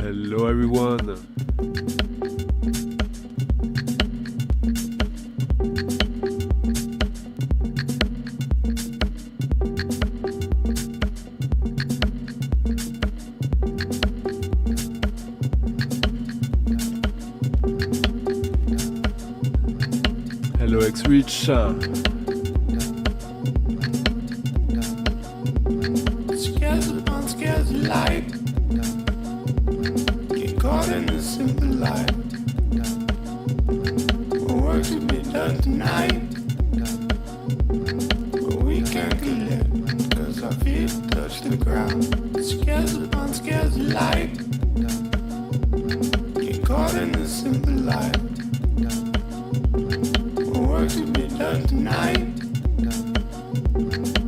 Hello everyone. Hello X-Rich. Scares the light. Get caught in the simple light. More work to be done tonight. But we can't collect, cause our feet touch the ground. Scares the light. Get caught in the simple light. More work to be done tonight.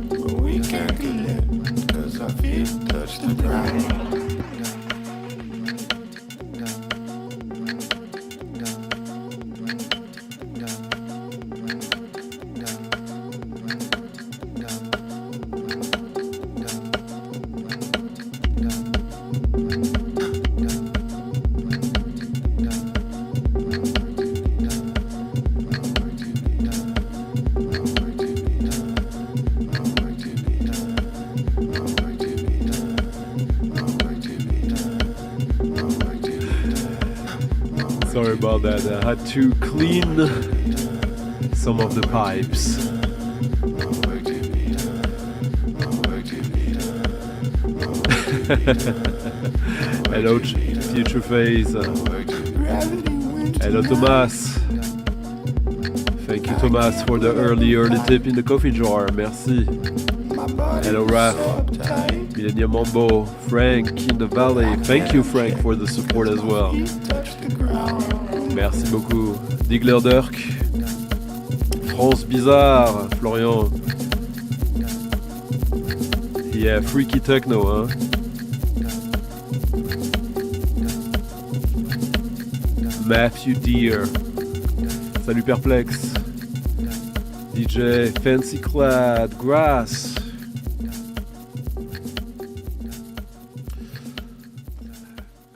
But we can't collect, cause our feet touch the ground. Sorry about that, I had to clean some of the pipes. Hello Future Phase. Hello Thomas. Thank you Thomas for the early tip in the coffee jar, merci. Hello Raph, Millennium Mambo, Frank in the Valley, thank you Frank for the support as well. Merci beaucoup. Digler Dirk, France Bizarre, Florian. Yeah, freaky techno, hein. Matthew Deere. Salut Perplex. DJ Fancy Clad, Grass.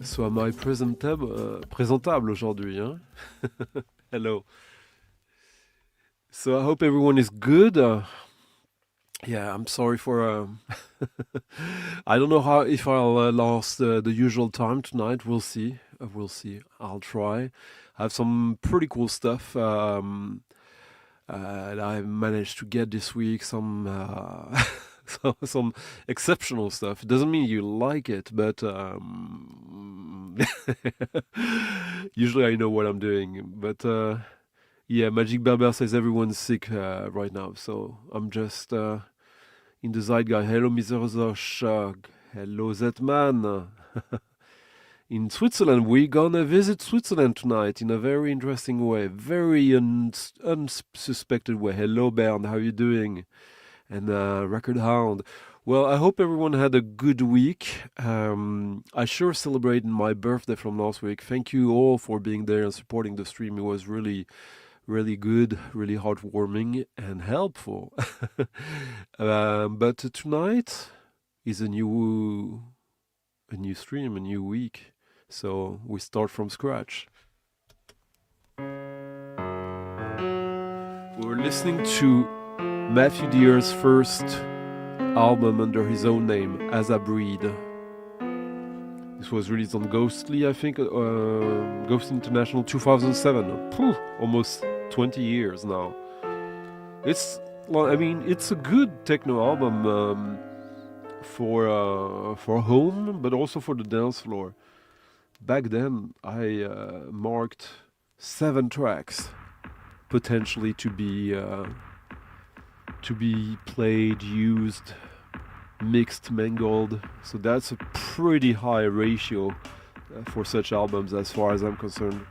So am I présentable aujourd'hui, hein? Hello. So I hope everyone is good. Yeah, I'm sorry for... I don't know if I'll last the usual time tonight. We'll see. We'll see. I'll try. I have some pretty cool stuff that I managed to get this week. Some exceptional stuff. It doesn't mean you like it, but usually I know what I'm doing. But yeah, Magic Berber says everyone's sick right now, so I'm just in the zeitgeist. Hello, Mr. Zoshag. Hello, Zetman. In Switzerland, we're gonna visit Switzerland tonight in a very interesting way, very unsuspected way. Hello, Bernd, how are you doing? And Record Hound. Well, I hope everyone had a good week. I sure celebrated my birthday from last week. Thank you all for being there and supporting the stream. It was really, really good, really heartwarming and helpful. But tonight is a new stream, a new week. So we start from scratch. We're listening to Matthew Deere's first album under his own name, As I Breed. This was released on Ghostly, I think, Ghost International 2007. Almost 20 years now. It's a good techno album for home, but also for the dance floor. Back then, I marked 7 tracks, potentially to be played, used, mixed, mangled. So that's a pretty high ratio for such albums as far as I'm concerned.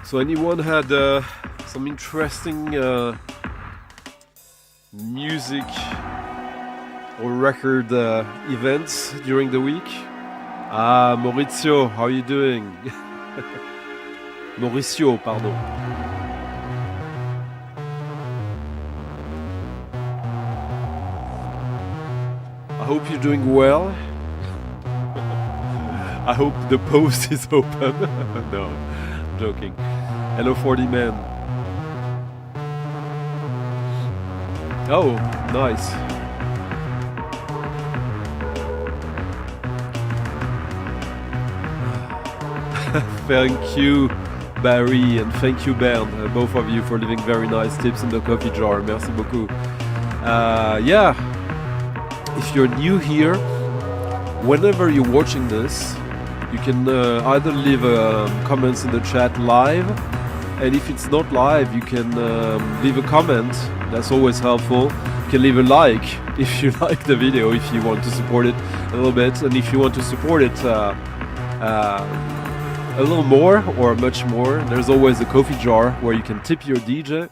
So anyone had some interesting music or record events during the week? Maurizio, how are you doing? Mauricio, pardon. I hope you're doing well. I hope the post is open. No, I'm joking. Hello 40 man. Oh, nice. Thank you, Barry, and thank you, Bernd, both of you, for leaving very nice tips in the coffee jar. Merci beaucoup. Yeah, if you're new here, whenever you're watching this, you can either leave comments in the chat live, and if it's not live, you can leave a comment. That's always helpful. You can leave a like if you like the video, if you want to support it a little bit, and if you want to support it a little more or much more, there's always a coffee jar where you can tip your DJ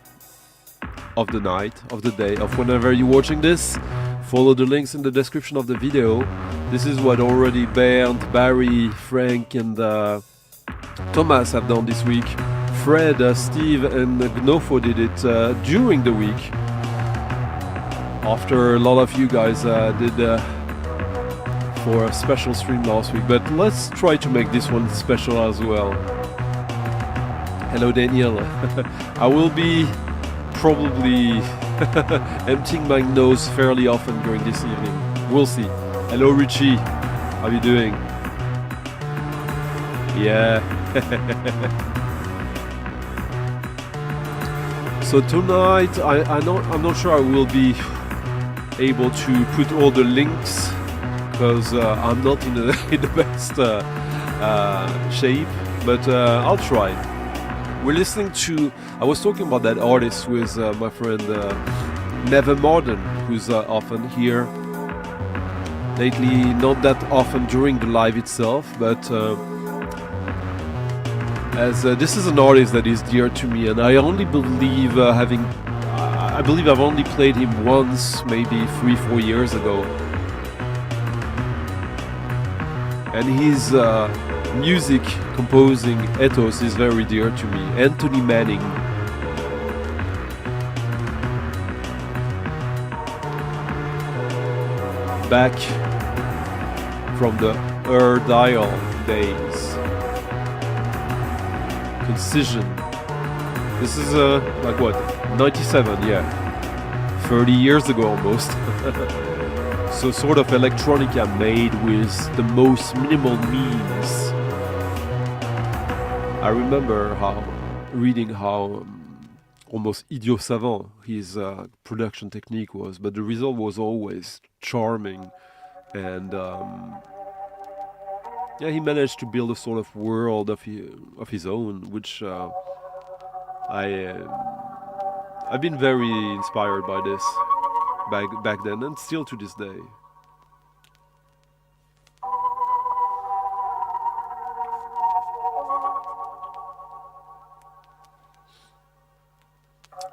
of the night, of the day, of whenever you're watching this. Follow the links in the description of the video. This is what already Bernd, Barry, Frank and Thomas have done this week. Fred, Steve and Gnofo did it during the week, after a lot of you guys did for a special stream last week. But let's try to make this one special as well. Hello Daniel. I will be probably emptying my nose fairly often during this evening. We'll see. Hello Richie, how are you doing? Yeah. So tonight, I'm not sure I will be able to put all the links because I'm not in the best shape, but I'll try. We're listening to, I was talking about that artist with my friend Never Modern, who's often here. Lately, not that often during the live itself, but as this is an artist that is dear to me, and I only believe I believe I've only played him once, maybe 3-4 years ago. And his music composing ethos is very dear to me. Anthony Manning. Back from the Dial days. Concision. This is like what? 97, yeah. 30 years ago almost. So sort of electronica made with the most minimal means. I remember reading how almost idiot savant his production technique was, but the result was always charming, and yeah, he managed to build a sort of world of his own, which I've been very inspired by this back then and still to this day.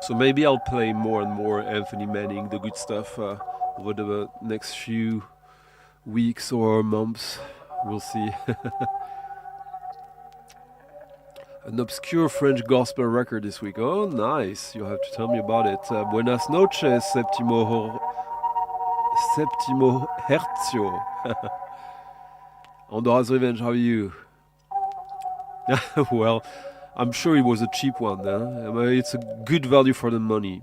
So maybe I'll play more and more Anthony Manning, the good stuff, over the next few weeks or months. We'll see. An obscure French gospel record this week. Oh, nice. You'll have to tell me about it. Buenas noches, Septimo Hertzio. Honduras Revenge, how are you? Well, I'm sure it was a cheap one. It's a good value for the money.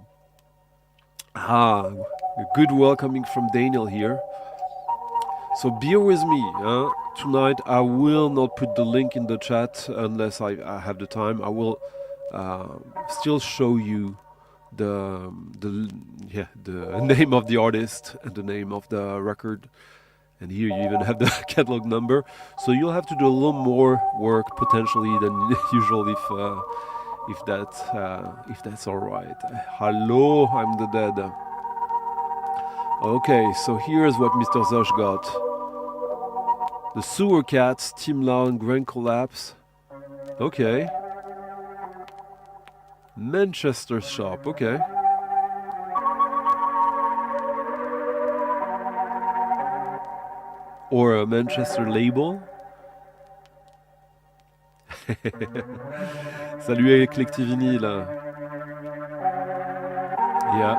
A good welcoming from Daniel here. So bear with me. Tonight I will not put the link in the chat unless I have the time. I will still show you the name of the artist and the name of the record. And here you even have the catalog number. So you'll have to do a little more work potentially than usual if that's all right. Hello, I'm the dead. Okay, so here's what Mr. Zosh got. The Sewer Cats, Tim Lown, Grand Collapse. Okay. Manchester Shop, okay. Or a Manchester label. Salut Eclectivini là. Yeah.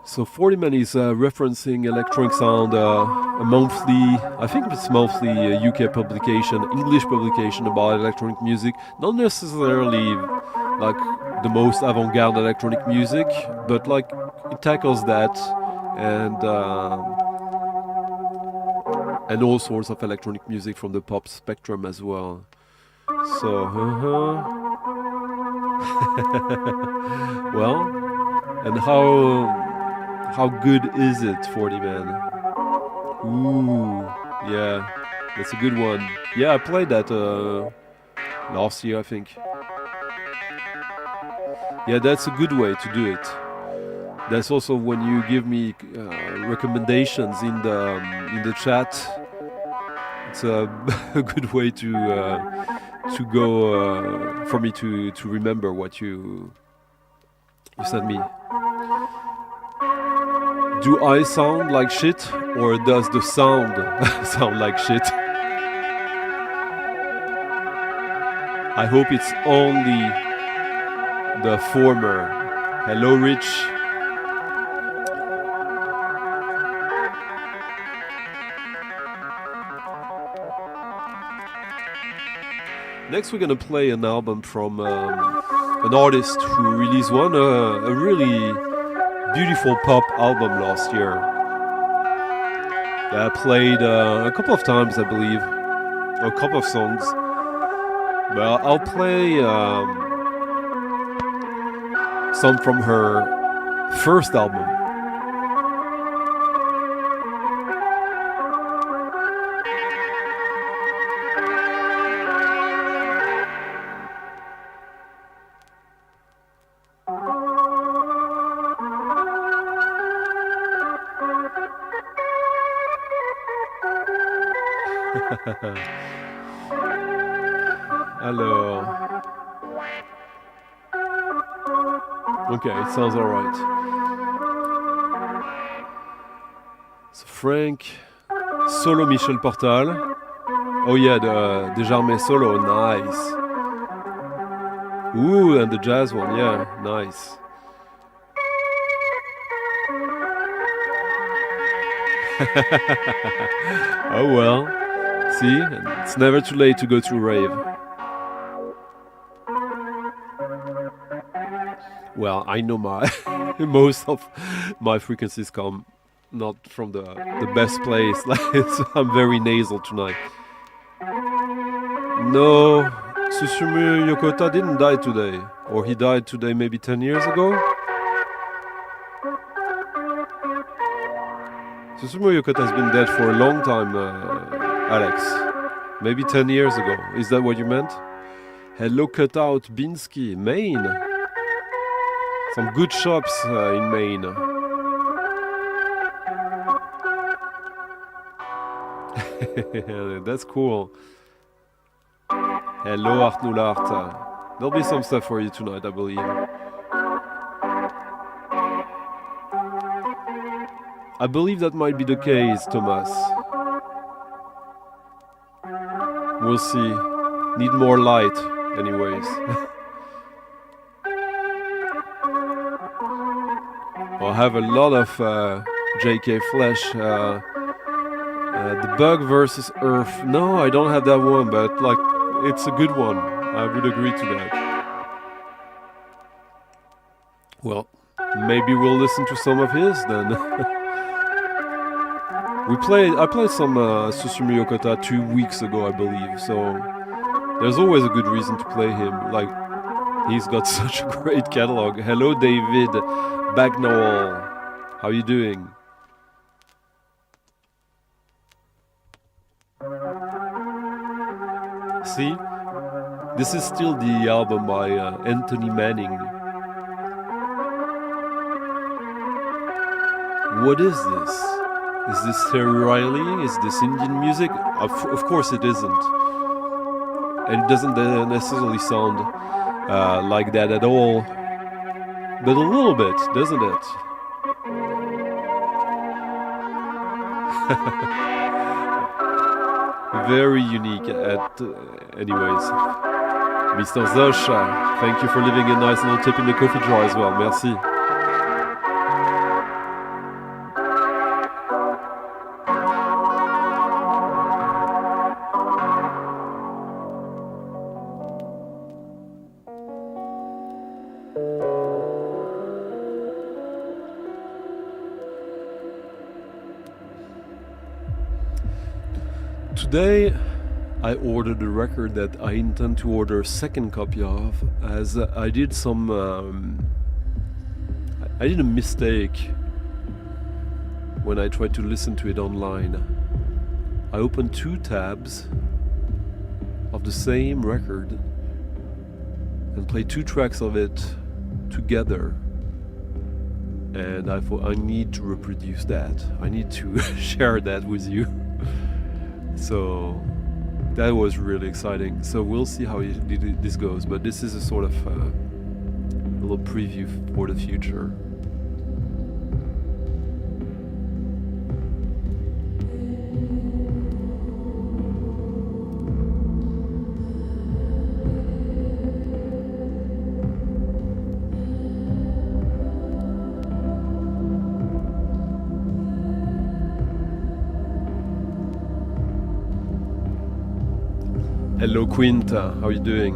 So 40 Man is referencing electronic sound, a monthly, I think it's monthly UK publication, English publication about electronic music. Not necessarily like the most avant-garde electronic music, but like it tackles that and all sorts of electronic music from the pop spectrum as well. So, well, and how good is it, 40 Man? Ooh, yeah, that's a good one. Yeah, I played that last year, I think. Yeah, that's a good way to do it. That's also when you give me recommendations in the chat. It's a, a good way to go for me to remember what you sent me. Do I sound like shit, or does the sound sound like shit? I hope it's only the former. Hello, Rich. Next, we're gonna play an album from an artist who released one a really beautiful pop album last year. I played a couple of times, I believe, a couple of songs. But I'll play some from her first album. Alors. Okay, it sounds alright. So Frank, solo Michel Portal. Oh yeah, the Desjardins solo, nice. Ooh, and the jazz one, yeah, nice. Oh well, see, it's never too late to go to a rave. Well, I know my most of my frequencies come not from the best place. So I'm very nasal tonight. No, Susumu Yokota didn't die today, or he died today maybe 10 years ago. Susumu Yokota has been dead for a long time, Alex. Maybe 10 years ago. Is that what you meant? Hello, Cutout Binsky, Maine. Some good shops in Maine. That's cool. Hello, Art Nullart. There'll be some stuff for you tonight, I believe. I believe that might be the case, Thomas. We'll see. Need more light, anyways. I have a lot of JK Flesh. The Bug versus Earth. No, I don't have that one, but like, it's a good one. I would agree to that. Well, maybe we'll listen to some of his then. I played some Susumu Yokota 2 weeks ago, I believe. So there's always a good reason to play him. Like, he's got such a great catalog. Hello, David Bagnall. How you doing? See? This is still the album by Anthony Manning. What is this? Is this Terry Riley? Is this Indian music? Of course it isn't. And it doesn't necessarily sound like that at all. But a little bit, doesn't it? Very unique anyways. Mr. Zosh, thank you for leaving a nice little tip in the coffee jar as well. Merci. Today I ordered a record that I intend to order a second copy of, as I did I did a mistake when I tried to listen to it online. I opened 2 tabs of the same record and played 2 tracks of it together, and I thought I need to reproduce that. I need to share that with you. So that was really exciting. So we'll see how this goes, but this is a sort of a little preview for the future. Hello Quinta, how are you doing?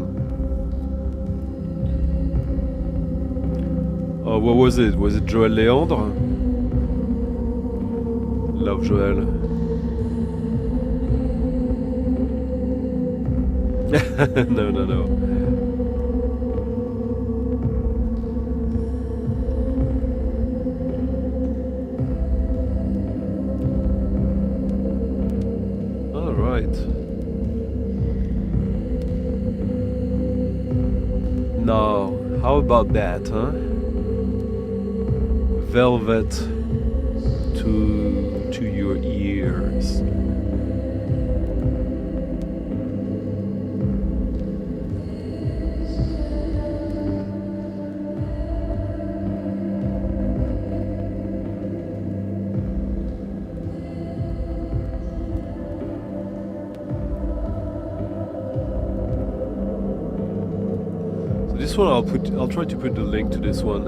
Oh, what was it? Was it Joël Léandre? Love Joël. No. All right. Now, how about that, huh? Velvet to your ears. This one I'll try to put the link to this one.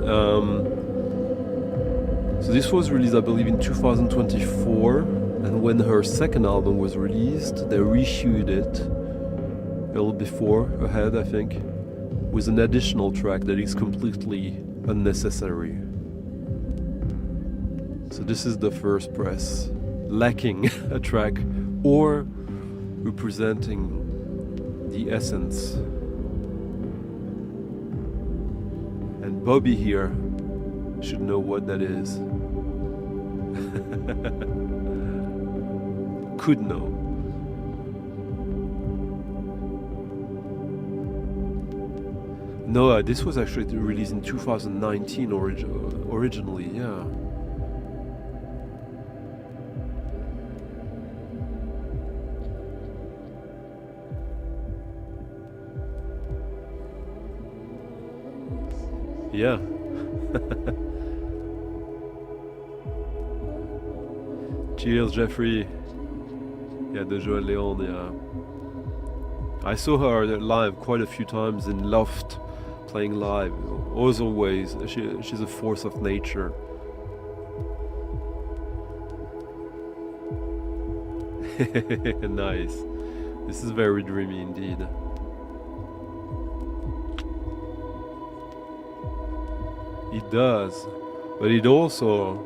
So this was released, I believe, in 2024, and when her second album was released, they reissued it a little ahead, I think, with an additional track that is completely unnecessary. So this is the first press, lacking a track or representing the essence. And Bobby here should know what that is. Could know. No, this was actually released in 2019 originally, yeah. Yeah. Cheers, Jeffrey. Yeah, the Joël Léon, yeah. I saw her live quite a few times in Loft, playing live. As always, she's a force of nature. Nice. This is very dreamy indeed. It does, but it also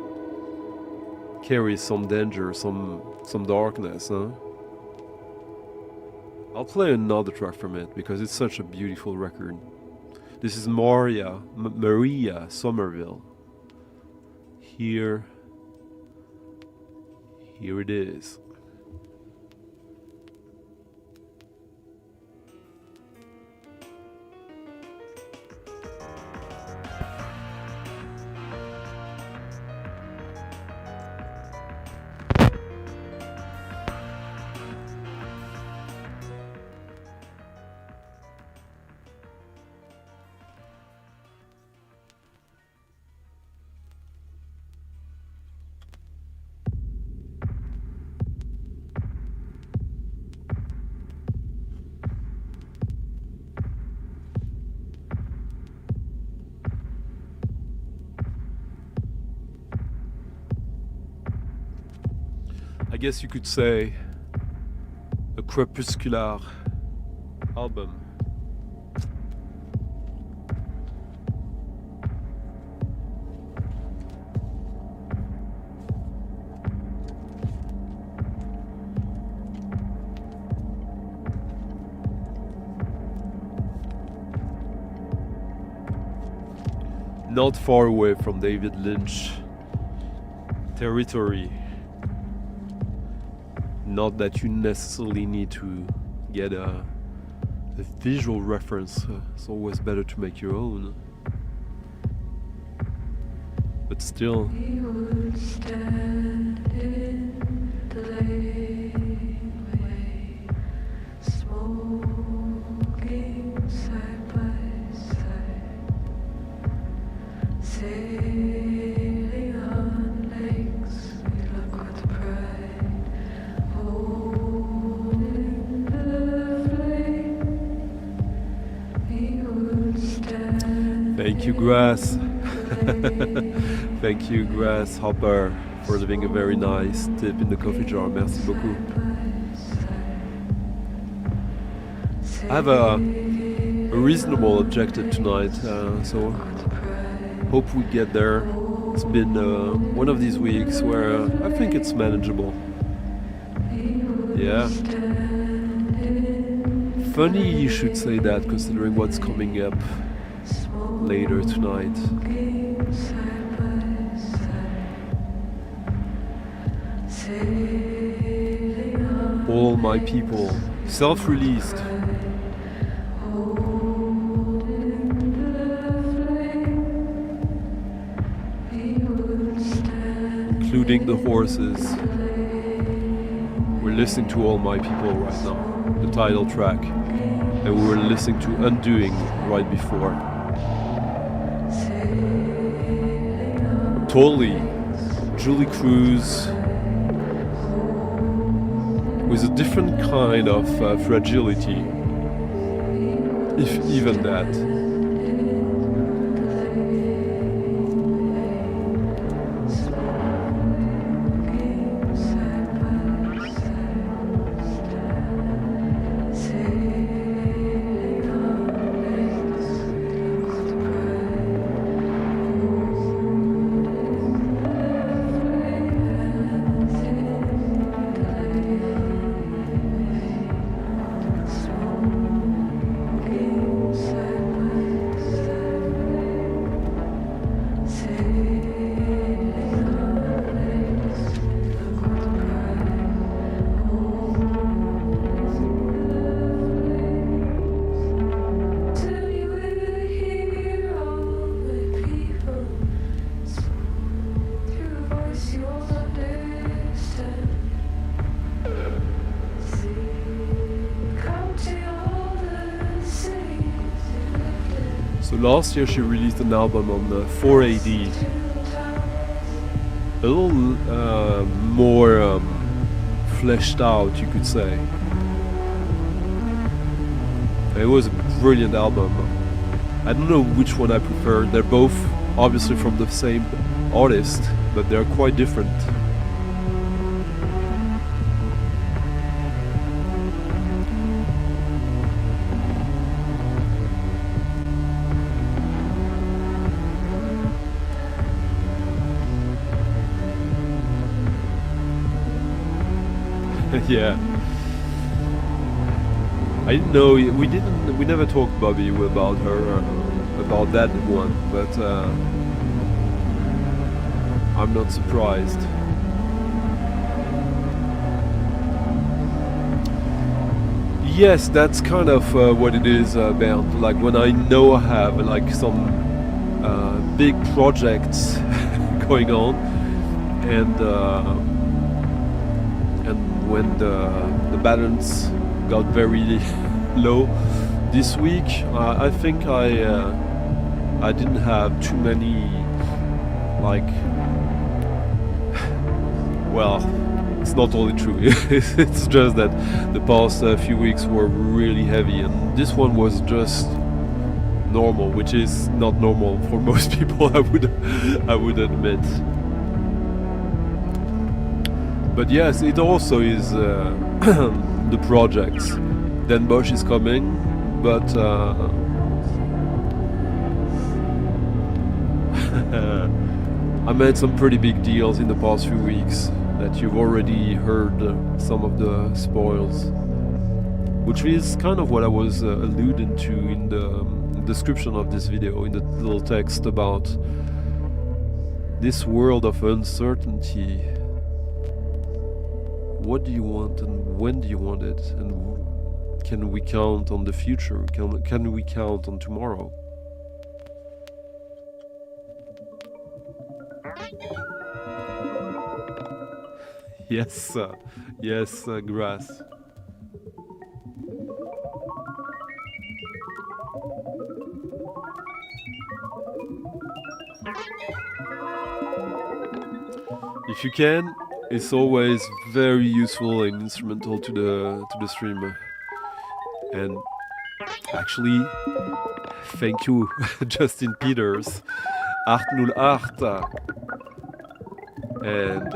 carries some danger, some darkness, huh? I'll play another track from it because it's such a beautiful record. This is Maria Somerville. Here it is. I guess you could say a crepuscular album. Not far away from David Lynch territory. Not that you necessarily need to get a visual reference. It's always better to make your own. But still. We would stand in the laneway, smoking side by side, sailing on lakes we look with pride, holding the flame. We would stand. Thank you, Grass. Thank you, Grasshopper, for leaving a very nice tip in the coffee jar. Merci beaucoup. I have a reasonable objective tonight, so hope we get there. It's been one of these weeks where I think it's manageable. Yeah. Funny you should say that, considering what's coming up later tonight. All My People, self-released. Including the horses. We're listening to All My People right now, the title track. And we were listening to Undoing right before. Totally Julie Cruz with a different kind of fragility, if even that. Last year she released an album on 4AD, a little more fleshed out, you could say. It was a brilliant album. I don't know which one I prefer. They're both obviously from the same artist, but they're quite different. Yeah, I didn't know. We never talked, Bobby, about her, about that one. But I'm not surprised. Yes, that's kind of what it is, Bernd. Like when I know I have like some big projects going on, and when the balance got very low this week, I think I didn't have too many, like, well, it's not only true. It's just that the past few weeks were really heavy, and this one was just normal, which is not normal for most people, I would admit. But yes, it also is the projects. Den Bosch is coming, but I made some pretty big deals in the past few weeks that you've already heard some of the spoils, which is kind of what I was alluding to in the description of this video, in the little text about this world of uncertainty. What do you want and when do you want it? And can we count on the future? Can we count on tomorrow? Yes, yes, grass. If you can, it's always very useful and instrumental to the stream. And actually, thank you, Justin Peters, 808, and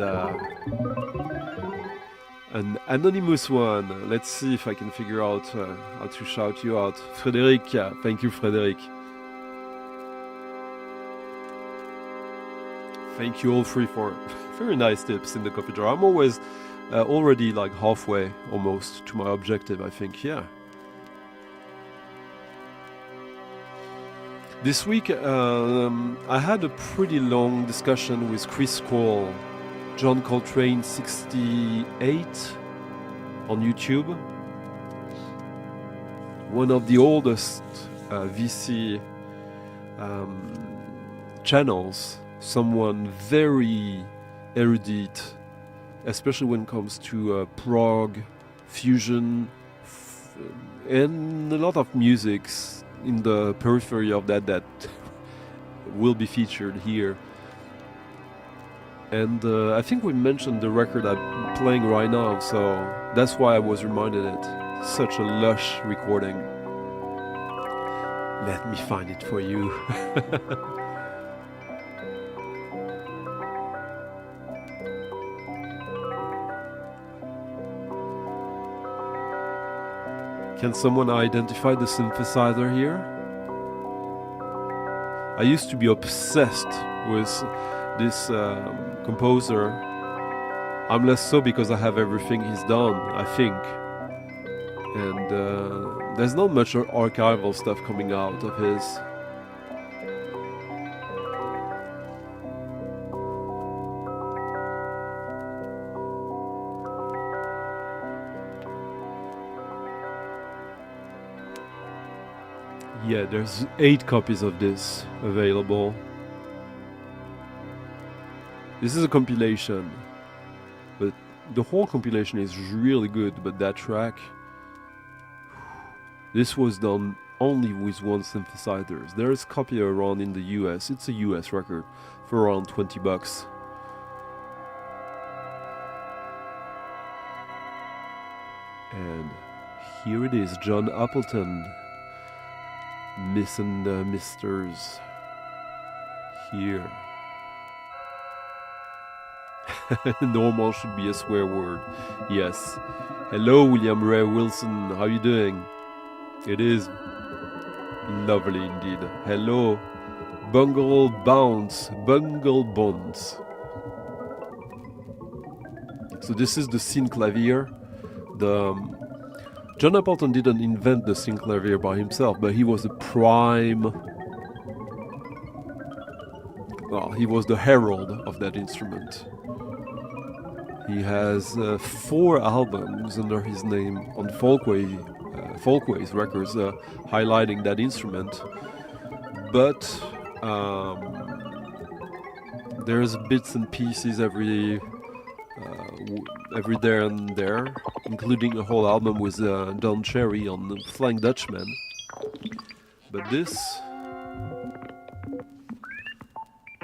an anonymous one. Let's see if I can figure out how to shout you out. Frédéric, thank you, Frédéric. Thank you all three for very nice tips in the coffee jar. I'm always already like halfway almost to my objective, I think, yeah. This week I had a pretty long discussion with Chris Cole, John Coltrane 68 on YouTube. One of the oldest VC channels. Someone very erudite, especially when it comes to prog, fusion, and a lot of musics in the periphery of that will be featured here. And I think we mentioned the record I'm playing right now, so that's why I was reminded it. Such a lush recording. Let me find it for you. Can someone identify the synthesizer here? I used to be obsessed with this composer. I'm less so because I have everything he's done, I think. And there's not much archival stuff coming out of his. Yeah, there's 8 copies of this available. This is a compilation, but the whole compilation is really good, but that track, this was done only with one synthesizer. There is a copy around in the US, it's a US record, for around $20. And here it is, John Appleton. Miss and Misters here. Normal should be a swear word. Yes. Hello, William Ray Wilson. How you doing? It is lovely indeed. Hello, Bungle Bounce, Bungle Bones. So this is the synclavier. John Appleton didn't invent the synclavier by himself, but he was the prime... Well, he was the herald of that instrument. He has 4 albums under his name on Folkways Records, highlighting that instrument. But there's bits and pieces every there and there, including a whole album with Don Cherry on the Flying Dutchman. But this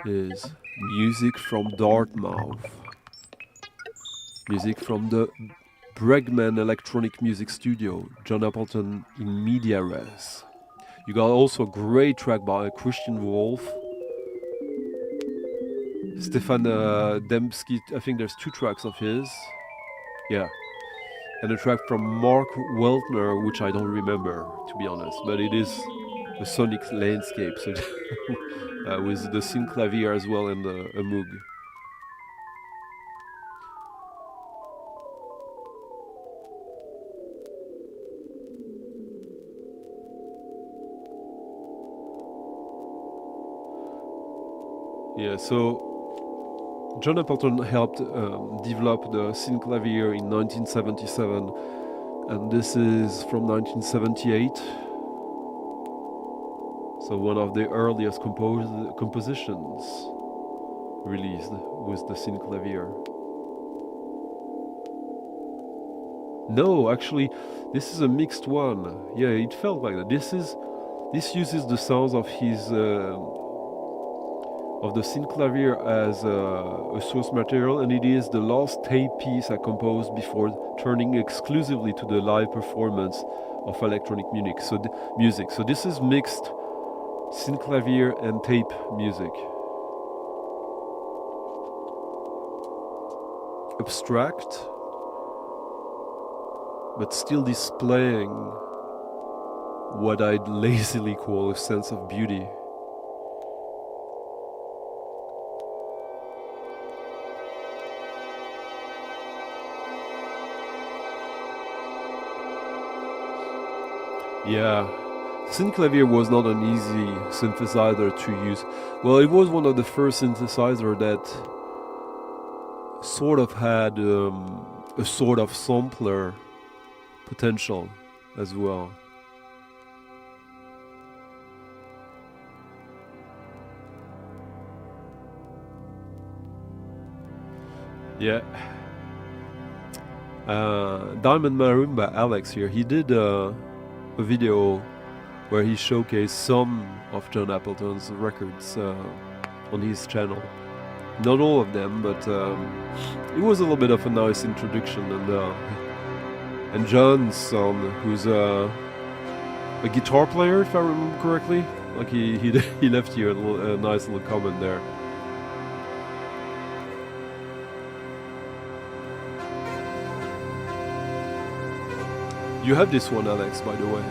is music from Dartmouth. Music from the Bregman Electronic Music Studio, John Appleton in media res. You got also a great track by Christian Wolff, Stefan Dembski. I think there's 2 tracks of his. Yeah. And a track from Mark Weltner, which I don't remember, to be honest. But it is a sonic landscape, so with the synclavier as well and a Moog. Yeah, so John Appleton helped develop the synclavier in 1977, and this is from 1978. So one of the earliest compositions released with the synclavier. No, actually, this is a mixed one. Yeah, it felt like that. This uses the sounds of his of the synclavier as a source material, and it is the last tape piece I composed before turning exclusively to the live performance of electronic music. So this is mixed synclavier and tape music. Abstract, but still displaying what I'd lazily call a sense of beauty. Yeah, synclavier was not an easy synthesizer to use. Well, it was one of the first synthesizers that sort of had a sort of sampler potential as well. Yeah. Diamond Maroon Alex here, he did a video where he showcased some of John Appleton's records on his channel. Not all of them, but it was a little bit of a nice introduction. And John's son, who's a guitar player, if I remember correctly, like he left you a nice little comment there. You have this one, Alex, by the way.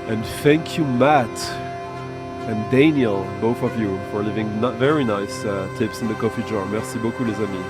And thank you, Matt and Daniel, both of you, for leaving very nice tips in the coffee jar. Merci beaucoup, les amis.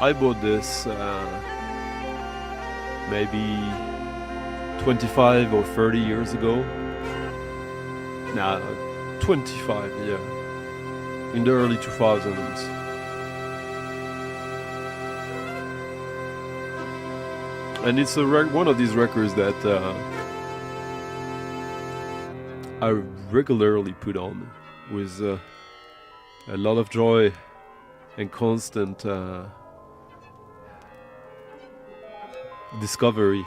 I bought this maybe 25 or 30 years ago. Nah, 25, yeah. In the early 2000s. And it's one of these records that I regularly put on with a lot of joy and constant discovery.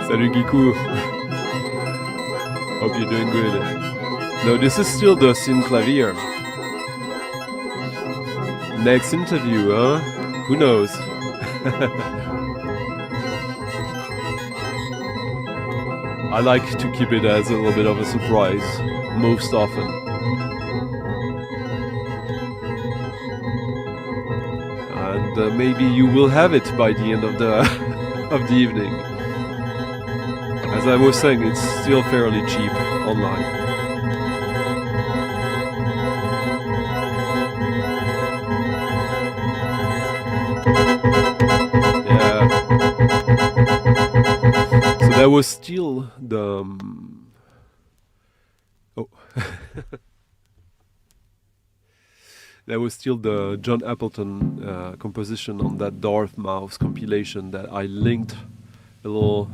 Salut Giku. Hope you're doing good. No, this is still the synclavier. Next interview, huh? Who knows? I like to keep it as a little bit of a surprise, most often. and maybe you will have it by the end of the of the evening. As I was saying, it's still fairly cheap online. Yeah. So there was still the oh. There was still the John Appleton composition on that Darth Mouse compilation that I linked a little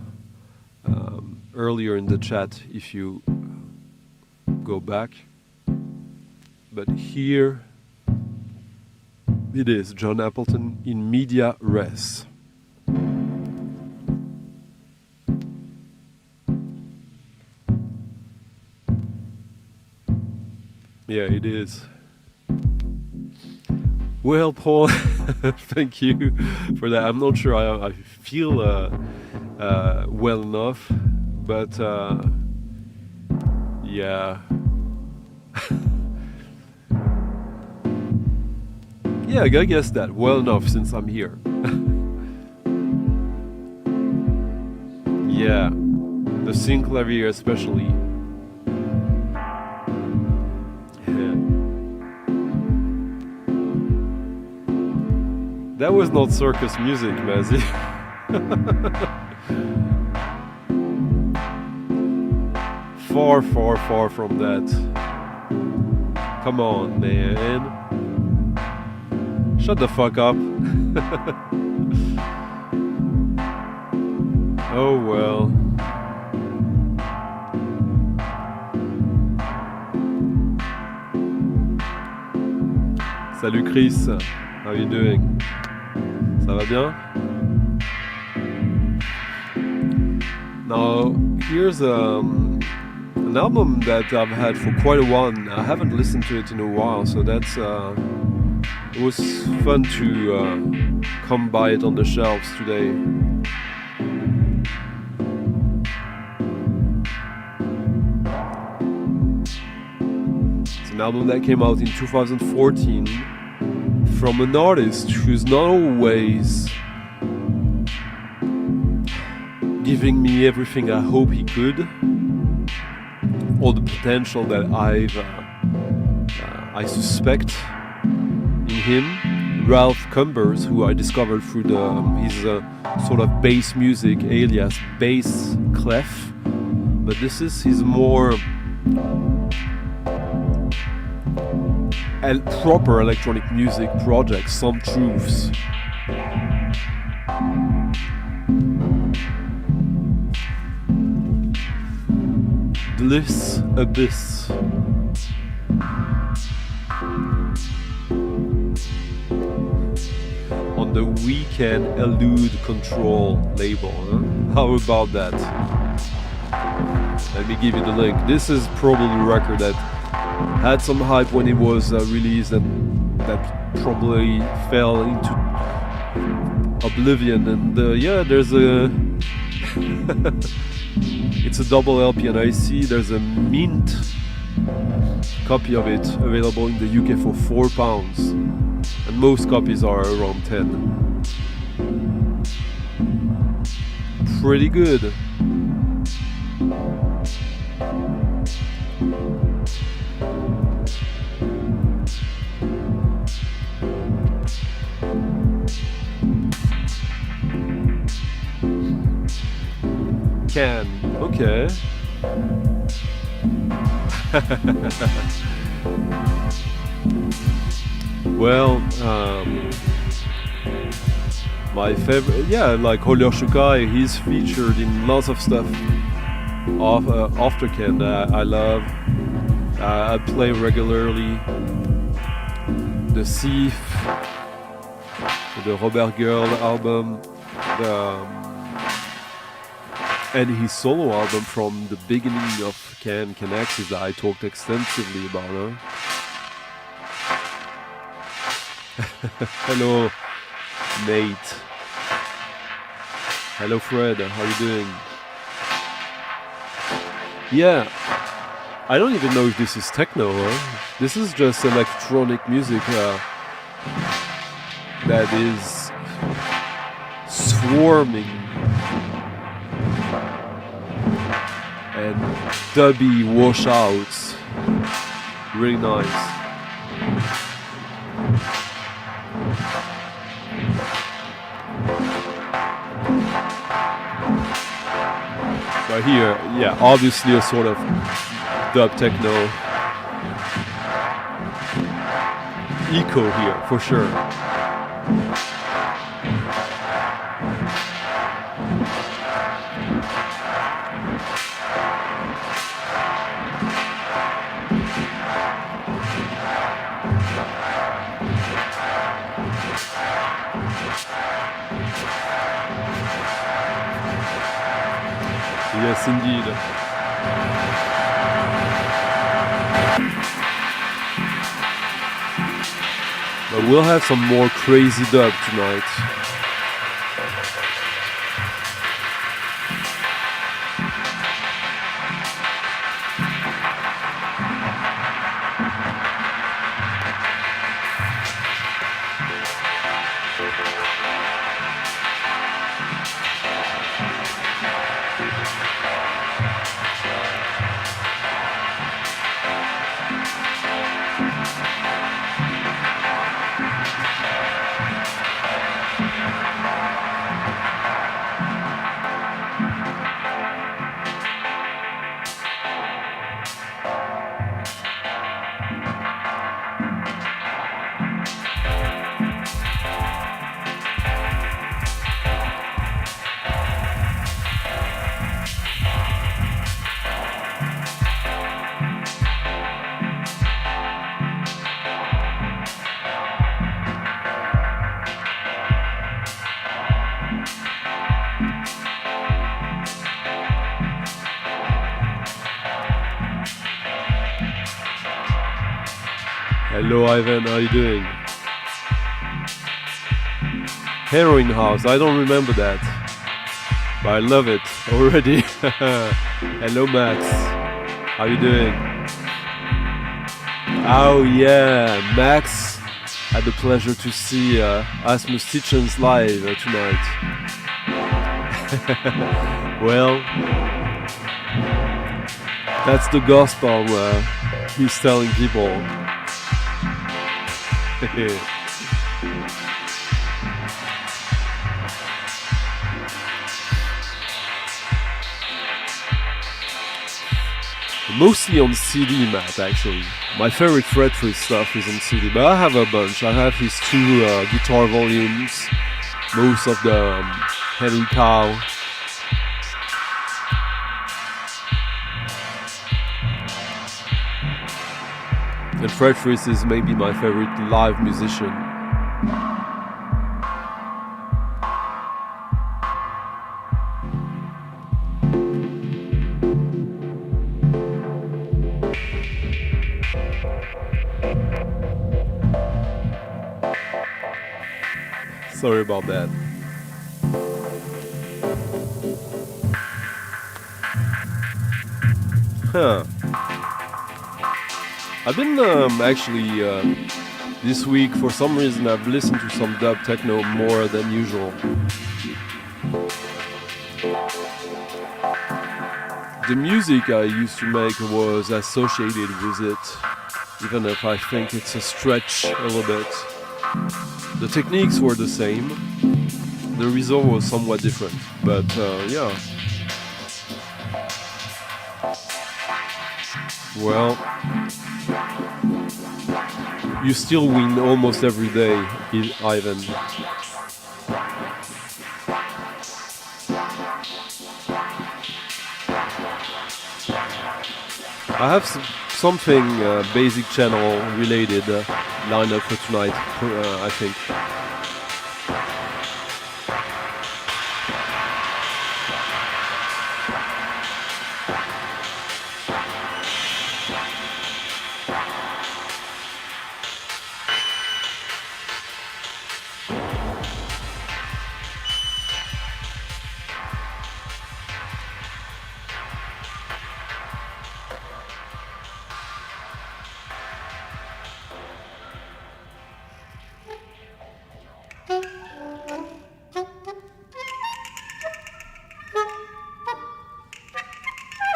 earlier in the chat if you go back. But here it is, John Appleton in media res. Yeah, it is. Well, Paul, thank you for that. I'm not sure I feel well enough, but yeah. Yeah, I guess that. Well enough since I'm here. Yeah, the synclavier especially. That was not circus music, Mazzy. Far, far, far from that. Come on, man. Shut the fuck up. Oh well. Salut Chris, how are you doing? Ça va bien? Now, here's an album that I've had for quite a while. I haven't listened to it in a while, so that's it was fun to come by it on the shelves today. It's an album that came out in 2014 from an artist who's not always giving me everything I hope he could, or the potential that I suspect in him. Ralph Cumbers, who I discovered through his sort of bass music alias Bass Clef, but this is his more proper electronic music project, Some Truths. Bliss Abyss. On the We Can Elude Control label, huh? How about that? Let me give you the link. This is probably a record that had some hype when it was released, and that probably fell into oblivion. And yeah, there's a it's a double LP, and I see there's a mint copy of it available in the UK for £4, and most copies are around 10. Pretty good. Can. Okay. Well, my favorite, yeah, like Holler Shukai, he's featured in lots of stuff of Aftercan that I love. I play regularly. The Thief, the Robert Girl album, and his solo album from the beginning of Can Axis that I talked extensively about. Huh? Hello, Nate. Hello, Fred. How are you doing? Yeah, I don't even know if this is techno. Huh? This is just electronic music. that is swarming and dubby washouts. Really nice. But here, yeah, obviously a sort of dub techno eco here, for sure. Yes, indeed. But we'll have some more crazy dub tonight. Hello Ivan, how you doing? Heroin House, I don't remember that. But I love it already. Hello Max, how you doing? Oh yeah, Max had the pleasure to see Asmus Stitchens live tonight. Well, that's the gospel he's telling people. Mostly on CD, Matt, actually. My favorite fret-free stuff is on CD, but I have a bunch. I have his 2 guitar volumes, most of the Henry Cow. And Fred Fries is maybe my favorite live musician. Sorry about that. Huh. I've been actually this week, for some reason, I've listened to some dub techno more than usual. The music I used to make was associated with it, even if I think it's a stretch a little bit. The techniques were the same, the result was somewhat different, but yeah. Well, you still win almost every day, Ivan. I have something basic channel related lined up for tonight, I think.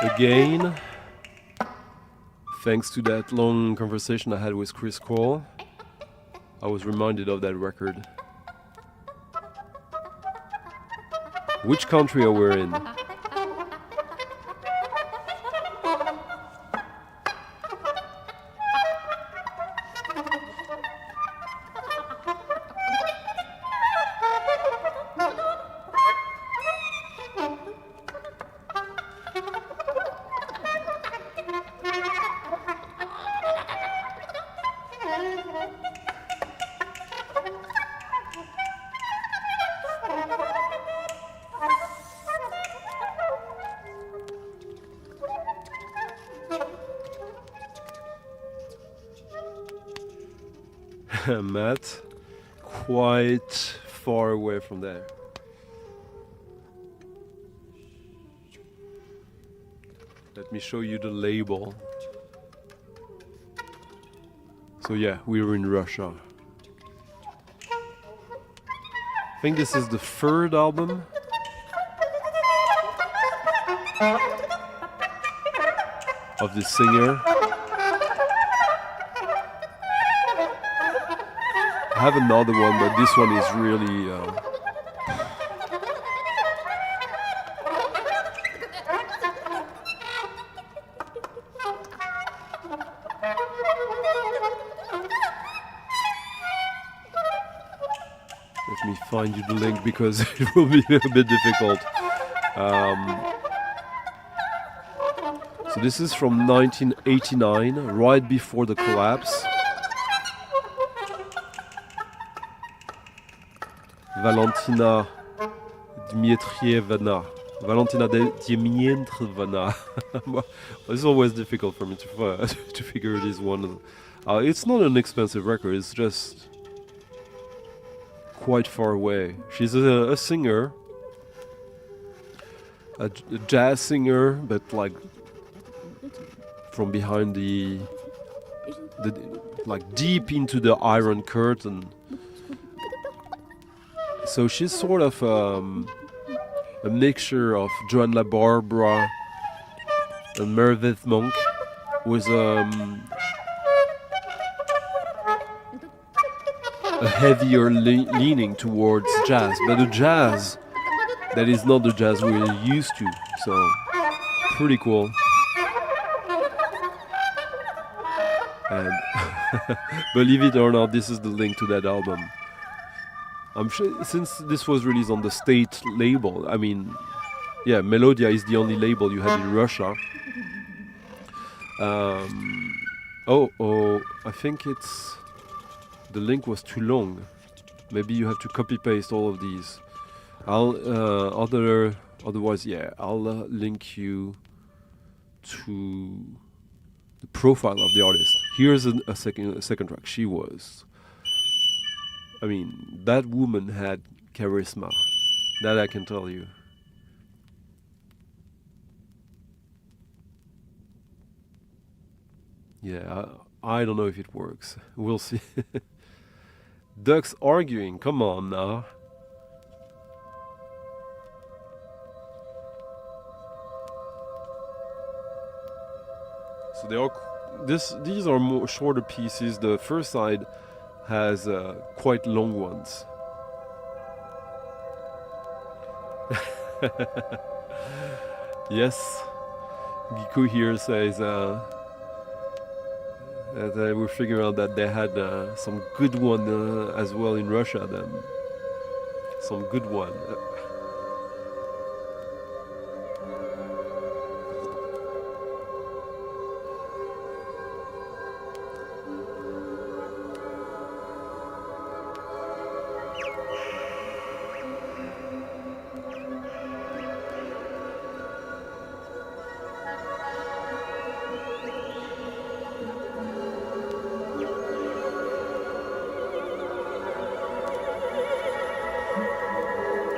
Again, thanks to that long conversation I had with Chris Cole, I was reminded of that record. Which country are we in? Matt, quite far away from there. Let me show you the label. So yeah, we were in Russia. I think this is the third album. Of the singer. I have another one, but this one is really let me find you the link because it will be a bit difficult. So this is from 1989, right before the collapse. Valentina Dmitrievna. Valentina Dmitrievna. It's always difficult for me to figure this one. It's not an expensive record. It's just quite far away. She's a singer, a jazz singer, but like from behind the like deep into the Iron Curtain. So she's sort of a mixture of Joan La Barbara and Meredith Monk with a heavier leaning towards jazz, but a jazz that is not the jazz we're used to. So pretty cool. And believe it or not, this is the link to that album. I'm sure since this was released on the state label, I mean, yeah, Melodia is the only label you have in Russia. I think it's the link was too long. Maybe you have to copy paste all of these. Otherwise, yeah, I'll link you to the profile of the artist. Here's a second track. She was. I mean, that woman had charisma. That I can tell you. Yeah, I don't know if it works. We'll see. Ducks arguing. Come on now. So they are. These are more shorter pieces. The first side has quite long ones. Yes, Giku here says that we're figuring out that they had some good one as well in Russia then. Some good one.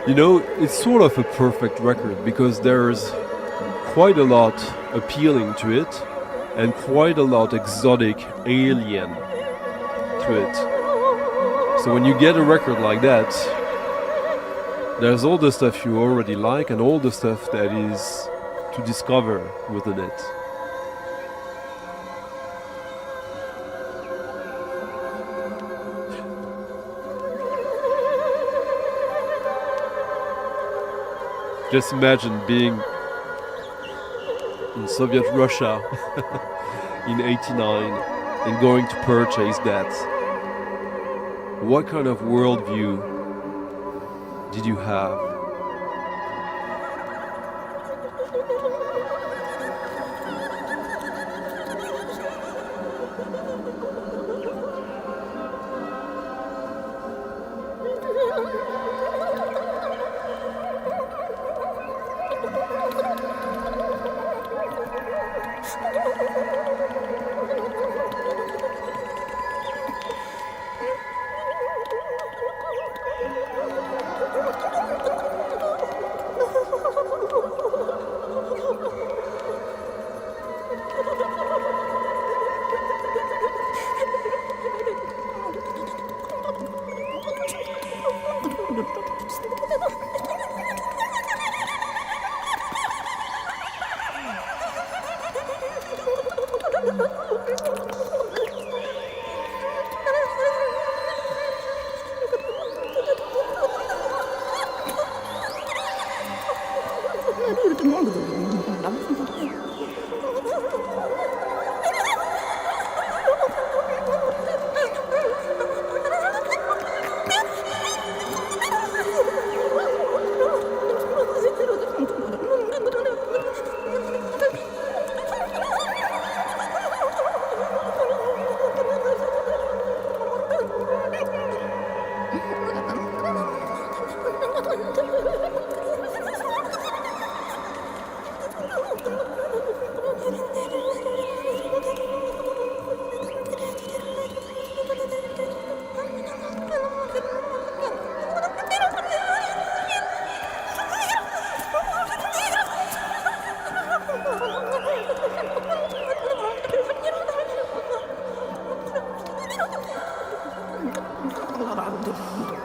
You know, it's sort of a perfect record because there's quite a lot appealing to it and quite a lot exotic, alien to it. So when you get a record like that, there's all the stuff you already like and all the stuff that is to discover within it. Just imagine being in Soviet Russia in '89 and going to purchase that. What kind of worldview did you have?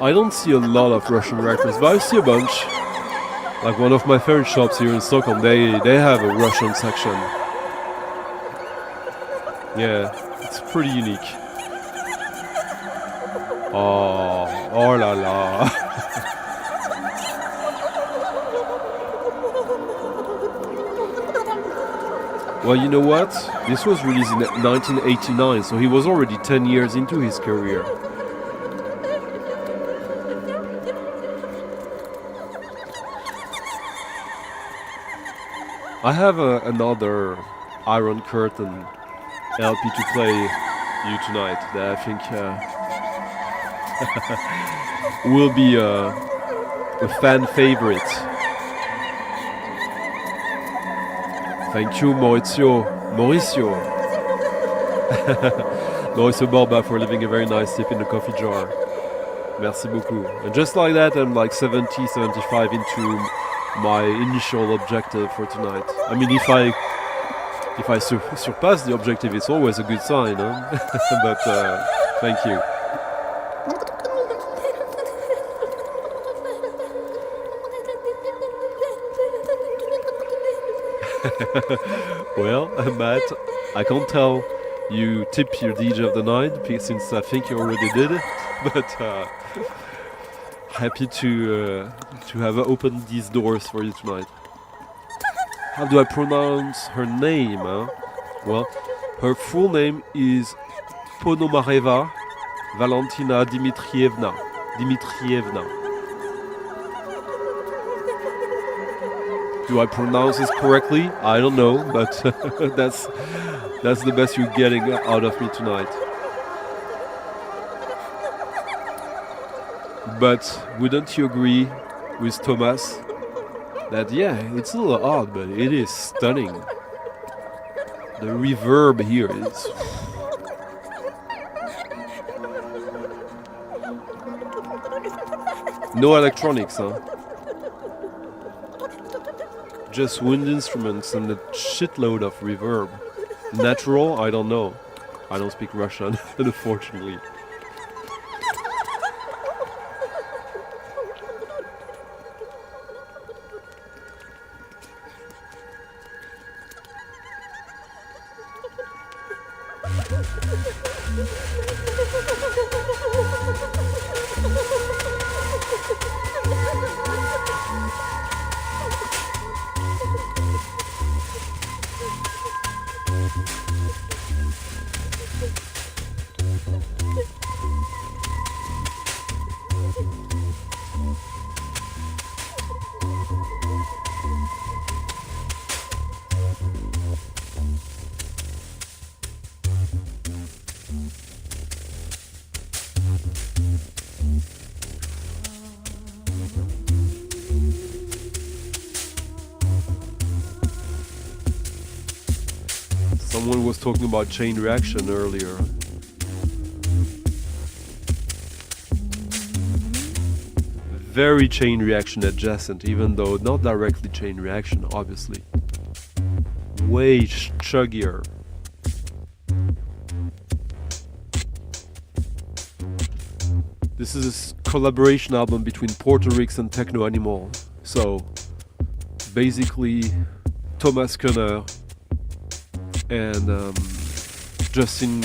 I don't see a lot of Russian records, but I see a bunch. Like one of my favorite shops here in Stockholm, they have a Russian section. Yeah, it's pretty unique. Oh la la. Well, you know what? This was released in 1989, so he was already 10 years into his career. I have another Iron Curtain LP to play you tonight that I think will be a fan favorite. Thank you, Mauricio Borba, for leaving a very nice tip in the coffee jar. Merci beaucoup. And just like that, I'm like 75 into my initial objective for tonight. I mean, if I surpass the objective, it's always a good sign, huh? But thank you. Well, Matt, I can't tell you tip your DJ of the night since I think you already did it, but happy to have opened these doors for you tonight. How do I pronounce her name? Huh? Well, her full name is Ponomareva Valentina Dmitrievna. Do I pronounce this correctly? I don't know, but that's the best you're getting out of me tonight. But wouldn't you agree with Thomas that, yeah, it's a little odd, but it is stunning. The reverb here is... No electronics, huh? Just wind instruments and a shitload of reverb. Natural? I don't know. I don't speak Russian, unfortunately. Someone was talking about chain reaction earlier. Very chain reaction adjacent, even though not directly chain reaction, obviously. Way chuggier. This is a collaboration album between Puerto Rics and Techno Animal. So, basically, Thomas Kunner and Justin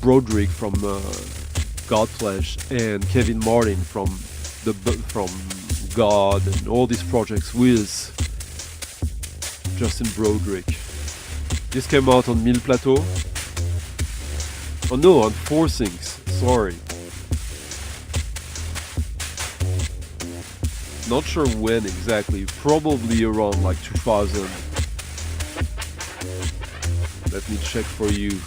Broderick from Godflesh and Kevin Martin from God and all these projects with Justin Broderick. This came out on Mille Plateau. Oh no, on Four Things. Sorry. Not sure when exactly. Probably around like 2000. Let me check for you.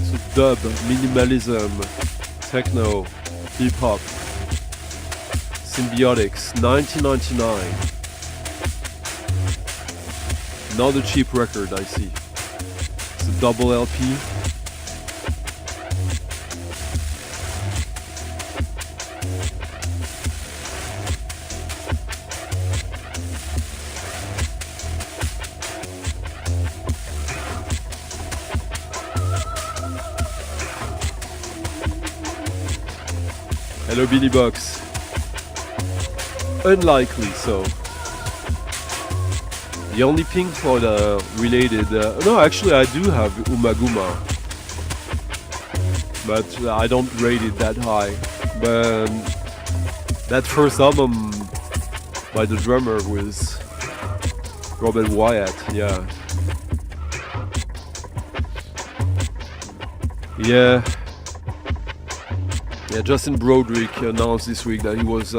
So dub, minimalism, techno, hip-hop, Symbiotics, 1999. Not a cheap record, I see. It's a double LP. Hello, Billy Box. Unlikely, so. The only Pink Floyd related... no, actually I do have Umaguma. But I don't rate it that high. But that first album by the drummer was Robert Wyatt, yeah. Yeah, Justin Broderick announced this week that he was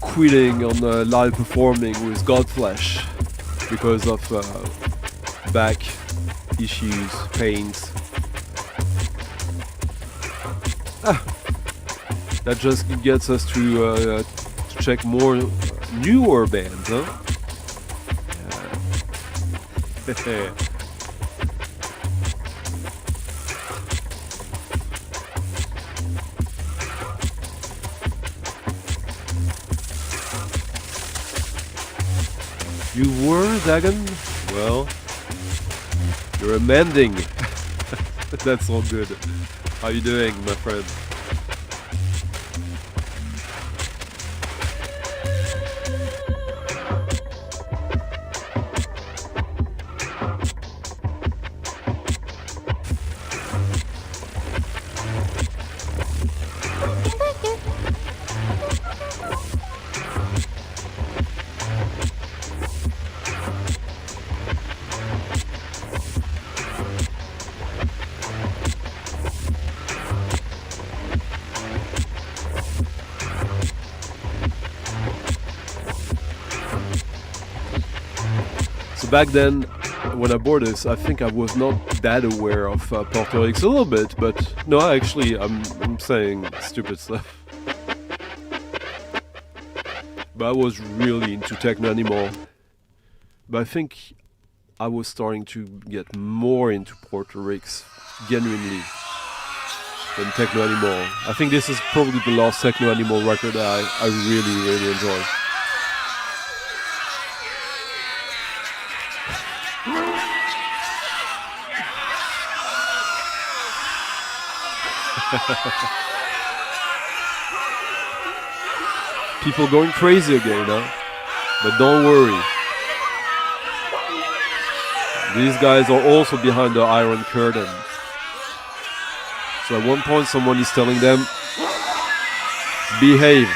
quitting on live performing with Godflesh because of back issues, pains. That just gets us to check more newer bands, huh? Yeah. You were, Dagon? Well, you're amending. That's all good. How you doing, my friend? Back then, when I bought this, I think I was not that aware of Puerto Rico. A little bit, but no, actually, I'm saying stupid stuff. But I was really into Techno Animal. But I think I was starting to get more into Puerto Rico, genuinely, than Techno Animal. I think this is probably the last Techno Animal record that I really, really enjoy. People going crazy again, huh? But don't worry. These guys are also behind the Iron Curtain. So at one point someone is telling them, behave.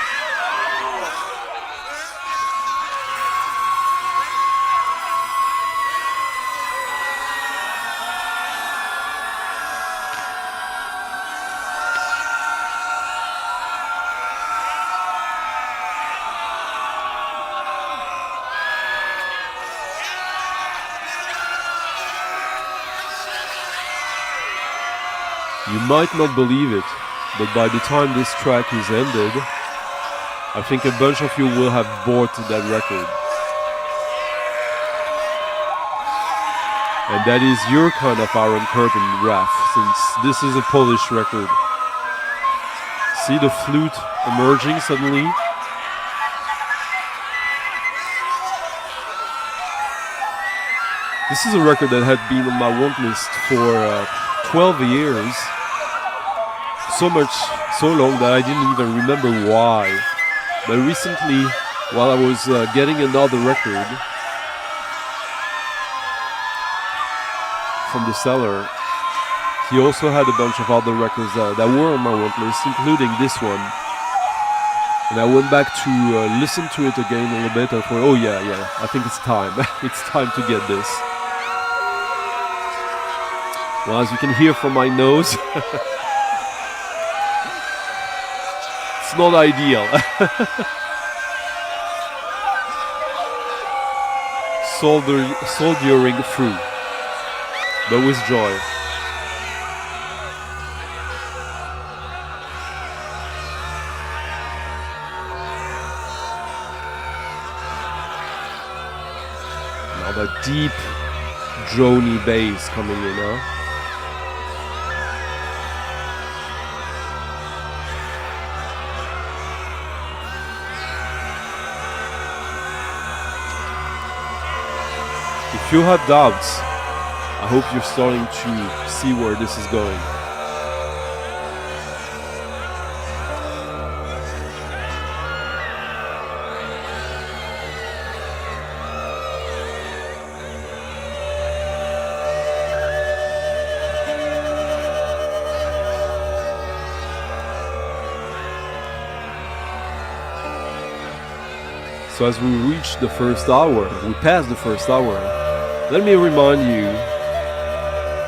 You might not believe it, but by the time this track is ended, I think a bunch of you will have bought that record. And that is your kind of Iron Curtain, Raf, since this is a Polish record. See the flute emerging suddenly? This is a record that had been on my want list for 12 years. So long that I didn't even remember why. But recently, while I was getting another record from the seller, he also had a bunch of other records that were on my want list, including this one. And I went back to listen to it again a little bit and thought, oh yeah, I think it's time. It's time to get this. Well, as you can hear from my nose, it's not ideal. Soldiering through, but with joy. Now the deep, drony bass coming in, huh? If you have doubts, I hope you're starting to see where this is going. So as we reach the first hour, we passed the first hour. Let me remind you,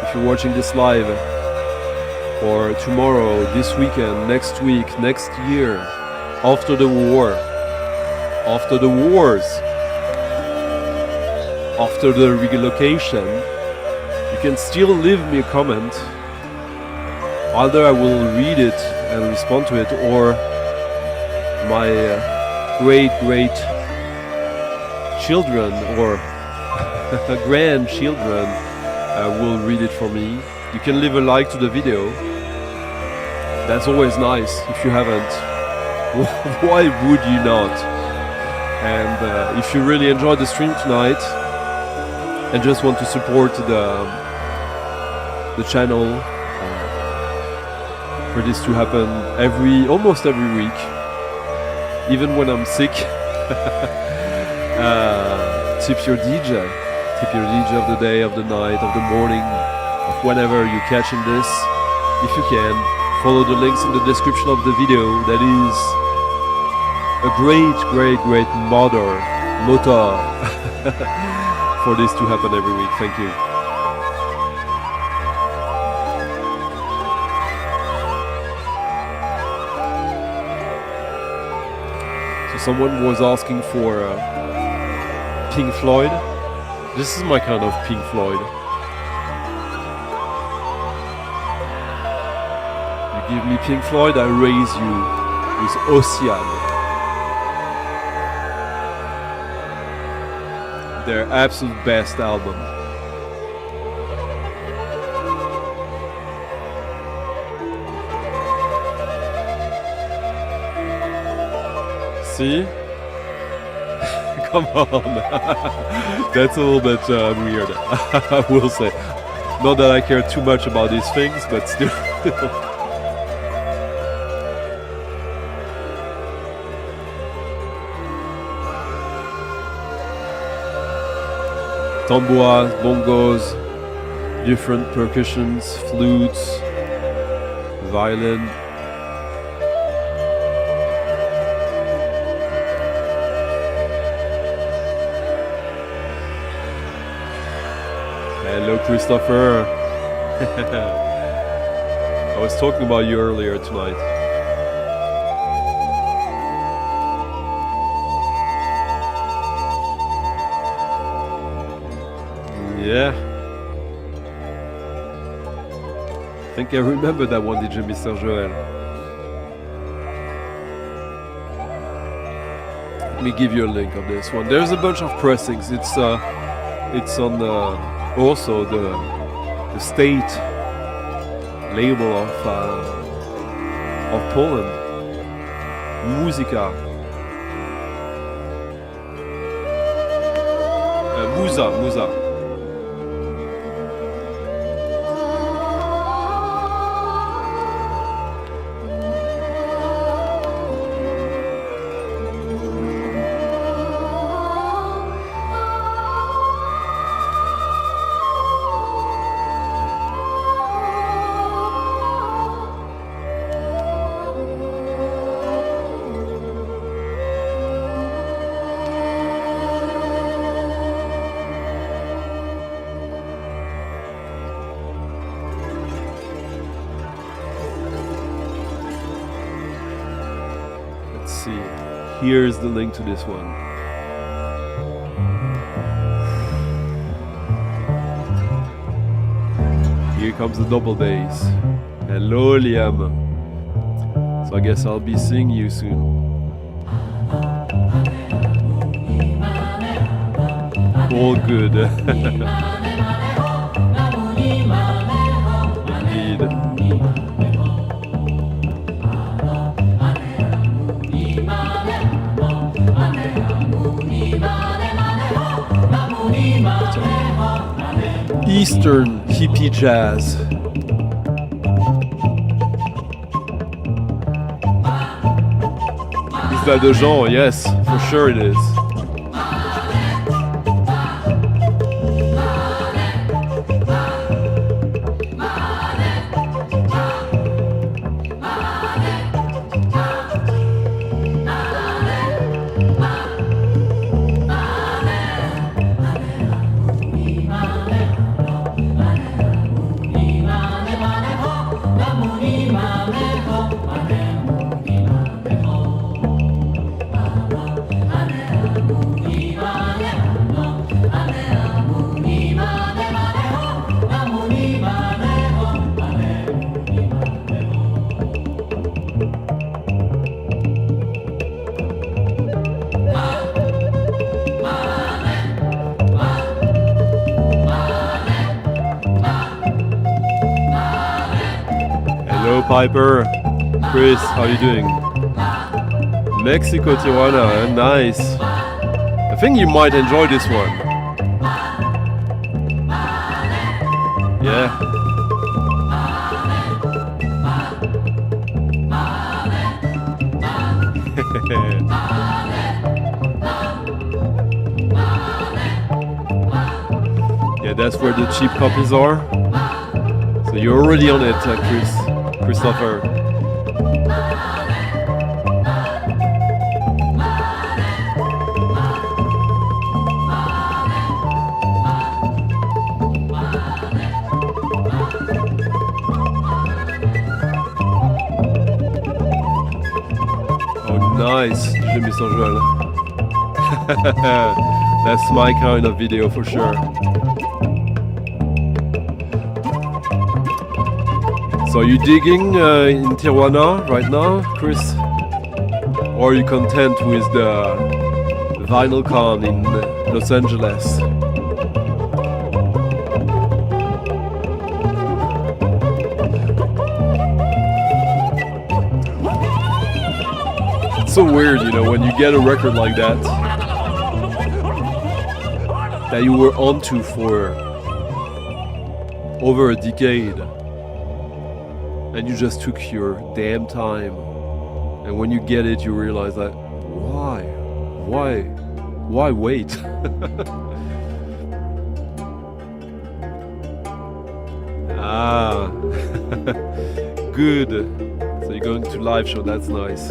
if you're watching this live, or tomorrow, this weekend, next week, next year, after the war, after the wars, after the relocation, you can still leave me a comment. Either I will read it and respond to it, or my great children or grandchildren will read it for me. You can leave a like to the video. That's always nice. If you haven't, why would you not? And if you really enjoyed the stream tonight and just want to support the channel for this to happen almost every week, even when I'm sick, tip your DJ. Tip your DJ of the day, of the night, of the morning, of whenever you're catching this. If you can, follow the links in the description of the video. That is a great motor for this to happen every week. Thank you. So someone was asking for Pink Floyd. This is my kind of Pink Floyd. You give me Pink Floyd, I raise you with Ocean. Their absolute best album. See? Come on. That's a little bit weird, I will say. Not that I care too much about these things, but still. tambours, bongos, different percussions, flutes, violin. Hello, Christopher. I was talking about you earlier tonight. Yeah. I think I remember that one, DJ Mr. Joel. Let me give you a link of this one. There's a bunch of pressings. It's on also the state label of Poland. Muzyka. Muza. Here's the link to this one. Here comes the double bass. Hello, Liam. So I guess I'll be seeing you soon. All good. Indeed. Eastern hippie jazz. Is that the genre? Yes, for sure it is. Piper, Chris, how are you doing? Mexico, Tijuana, nice. I think you might enjoy this one. Yeah. Yeah, that's where the cheap copies are. So you're already on it, Christopher. Oh, nice, Dreamy Joel. That's my kind of video for sure. So are you digging in Tijuana right now, Chris? Or are you content with the Vinyl Con in Los Angeles? It's so weird, you know, when you get a record like that you were onto for over a decade. And you just took your damn time. And when you get it, you realize that, why wait? Ah, good. So you're going to live show, that's nice.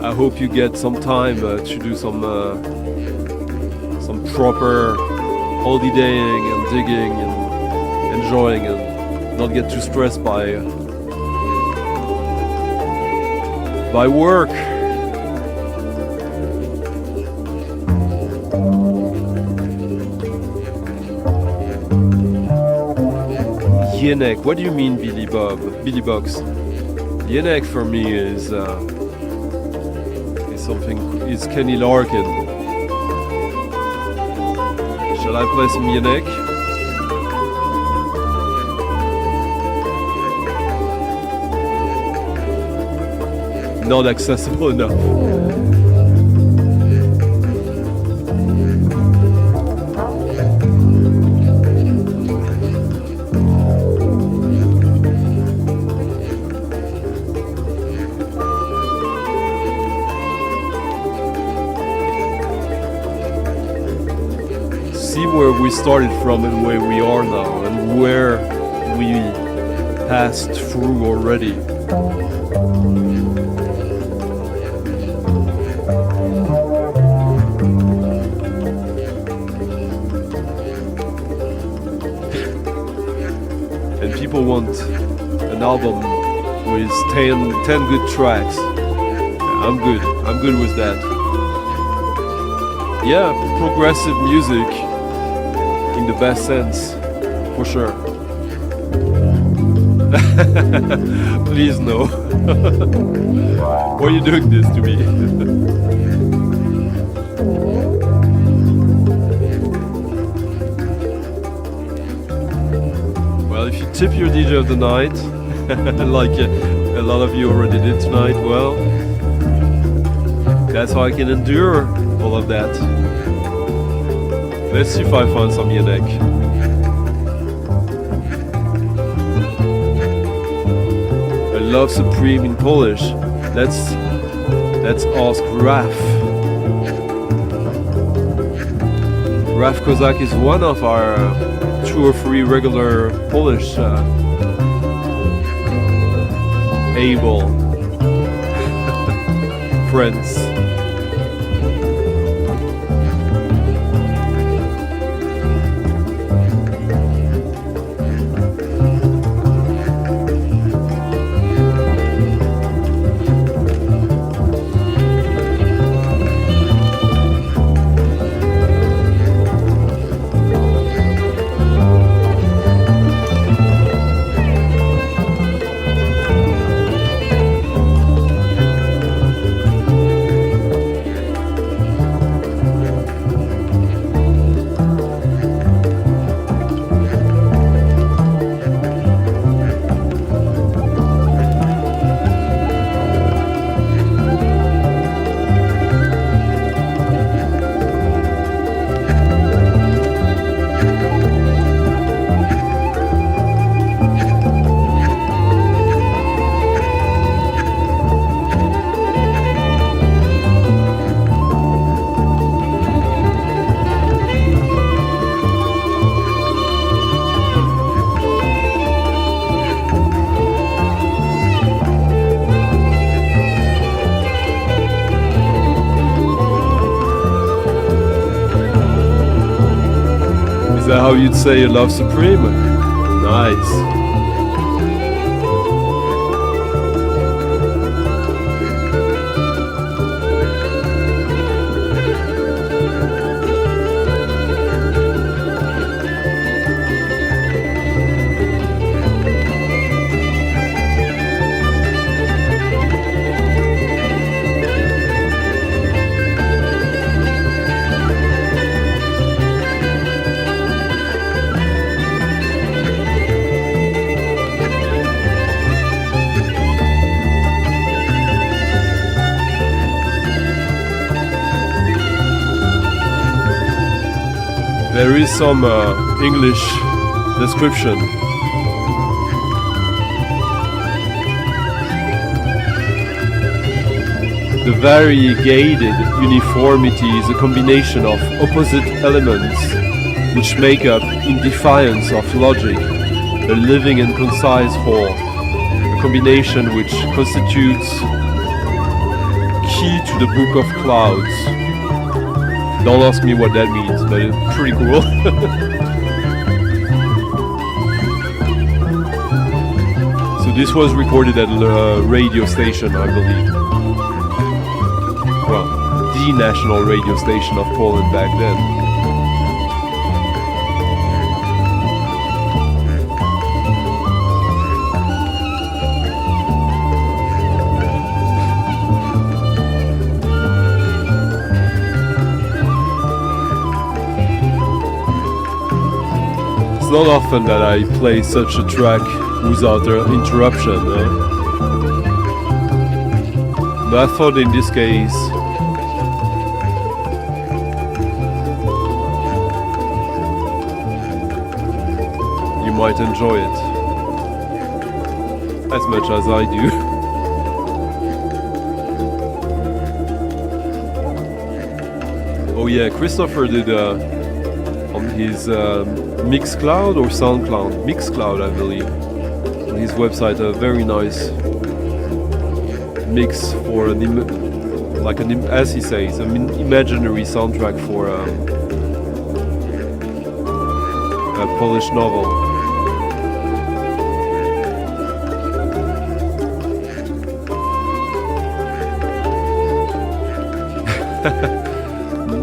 I hope you get some time to do some proper holidaying and digging and enjoying and not get too stressed by work. Yenek, what do you mean, Billy Box? Yenek for me is something. Is Kenny Larkin. Shall I play some Yenek? Not accessible enough. See where we started from and where we are now and where we passed through already. And people want an album with 10 good tracks. I'm good with that. Yeah, progressive music in the best sense, for sure. Please no. Why are you doing this to me? Well, if you tip your DJ of the night, like a lot of you already did tonight, well, that's how I can endure all of that. Let's see if I find some Yenek. I love Supreme in Polish. Let's ask Raf. Raf Kozak is one of our 2 or 3 regular Polish able friends. Is that how you'd say you love Supreme? Nice. There is some English description. The variegated uniformity is a combination of opposite elements which make up, in defiance of logic, a living and concise whole, a combination which constitutes key to the Book of Clouds. Don't ask me what that means, but it's pretty cool. So this was recorded at a radio station, I believe. Well, the national radio station of Poland back then. It's not often that I play such a track without an interruption, but I thought in this case you might enjoy it as much as I do. Oh yeah, Christopher did on his Mixcloud or Soundcloud, Mixcloud I believe, on his website, a very nice mix for as he says, an imaginary soundtrack for a Polish novel.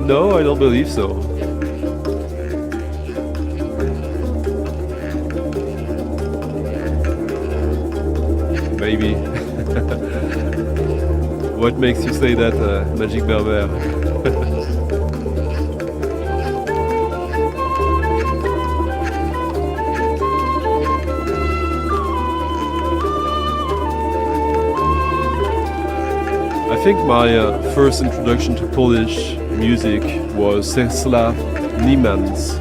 No, I don't believe so. Maybe. What makes you say that, Magic Berber? I think my first introduction to Polish music was Czesław Niemann's,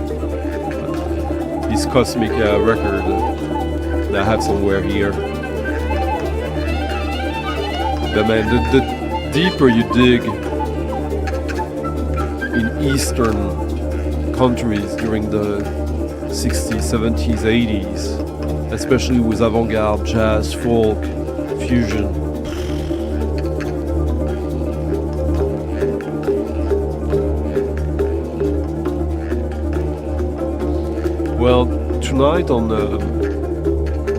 his Cosmic record that I have somewhere here. But man, the deeper you dig in Eastern countries during the 60s, 70s, 80s, especially with avant-garde, jazz, folk, fusion, well, tonight on the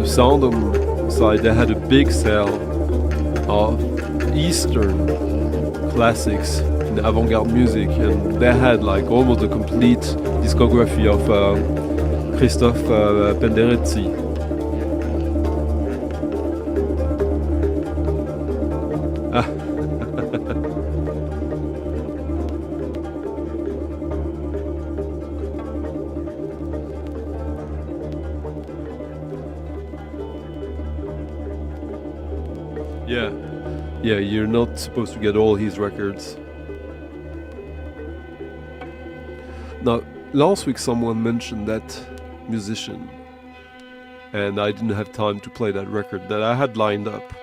Soundom side, they had a big sale of Eastern classics in avant-garde music, and they had like almost a complete discography of Christoph Penderecki. Yeah, you're not supposed to get all his records. Now, last week someone mentioned that musician, and I didn't have time to play that record that I had lined up.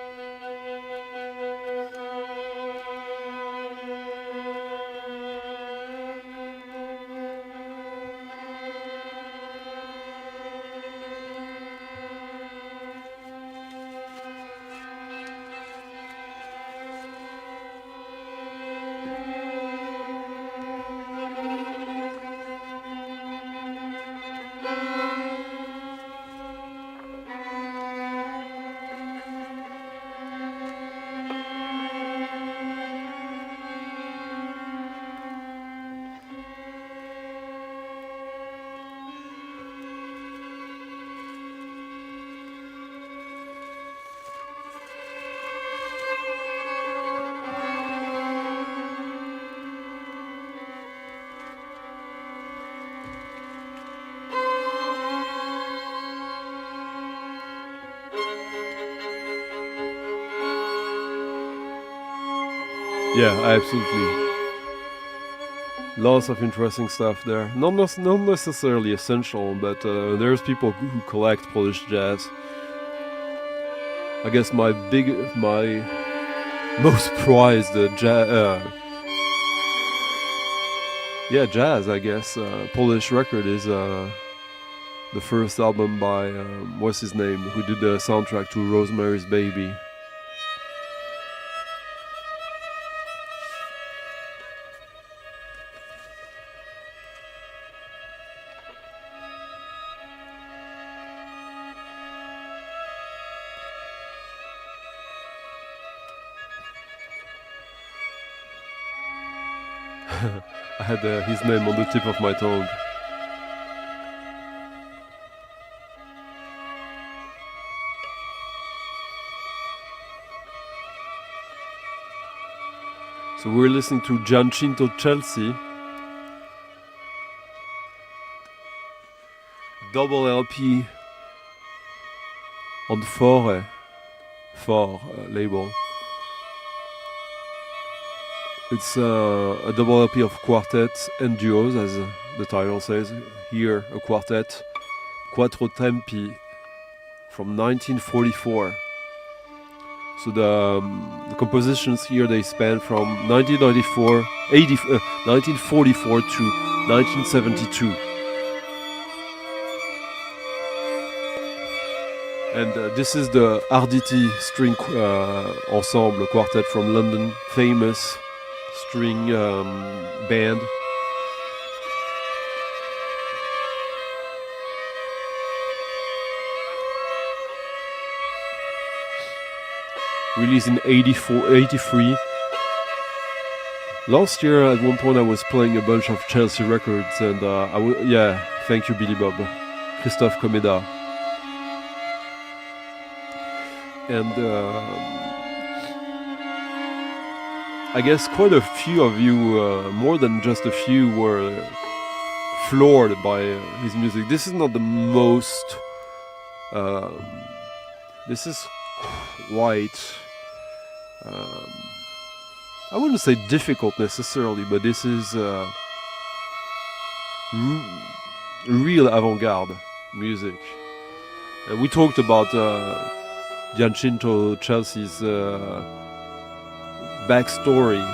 Yeah, absolutely. Lots of interesting stuff there. Not necessarily essential, but there's people who collect Polish jazz. I guess my most prized jazz, I guess, Polish record is the first album by what's his name, who did the soundtrack to Rosemary's Baby. I had his name on the tip of my tongue. So we're listening to Giacinto Chelsea, double LP on the Fore label. It's a double LP of quartets and duos, as the title says. Here, a quartet, Quattro Tempi, from 1944. So the compositions here, they span from 1944 to 1972. And this is the Arditi string ensemble quartet from London, famous string band. Released in 83. Last year, at one point, I was playing a bunch of Chelsea records, and thank you, Billy Bob, Christophe Comeda, and I guess quite a few of you, more than just a few, were floored by his music. This is not the most. This is quite. I wouldn't say difficult necessarily, but this is real avant-garde music. And we talked about Giacinto Chelsea's backstory.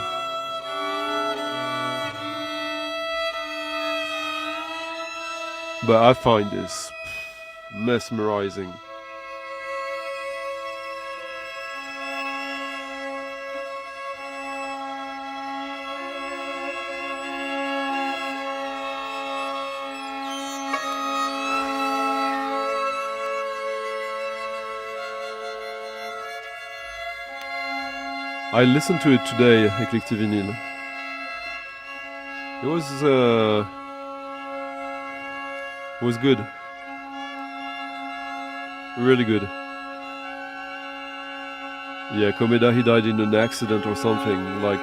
But I find this mesmerizing. I listened to it today, Eclectic Vinyl. It was good. Really good. Yeah, Comeda, he died in an accident or something, like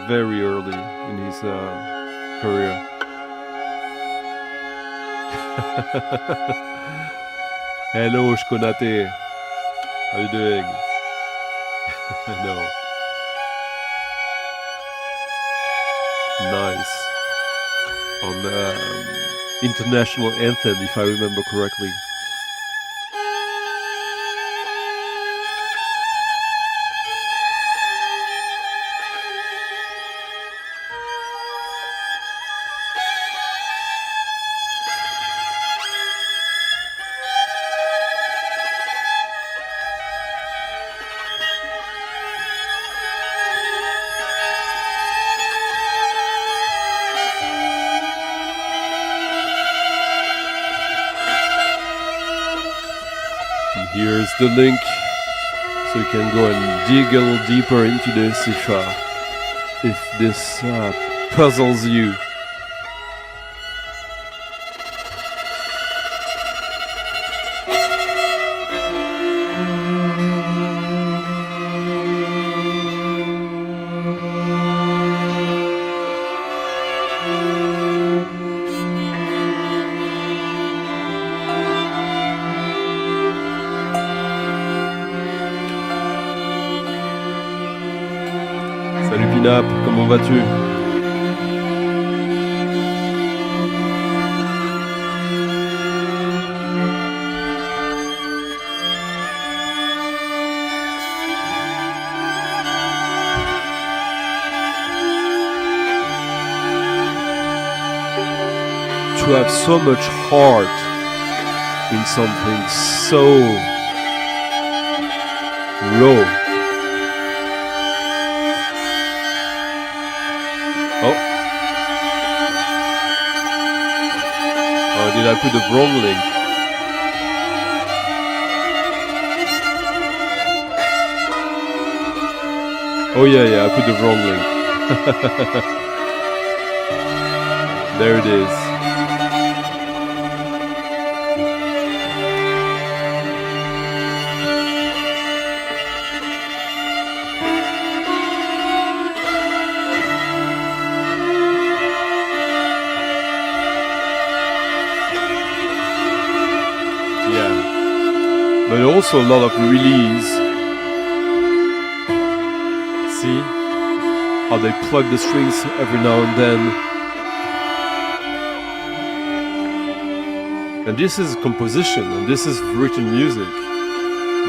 very early in his career. Hello, Shkonate. How you doing? No. Nice. On the international anthem, if I remember correctly. Here's the link, so you can go and dig a little deeper into this if this puzzles you. Salut Pinap, comment vas-tu? to have so much heart in something so raw. Oh, did I put the wrong link? Oh yeah, I put the wrong link. There it is. Yeah, but also a lot of release. See how they plug the strings every now and then. And this is composition, and this is written music.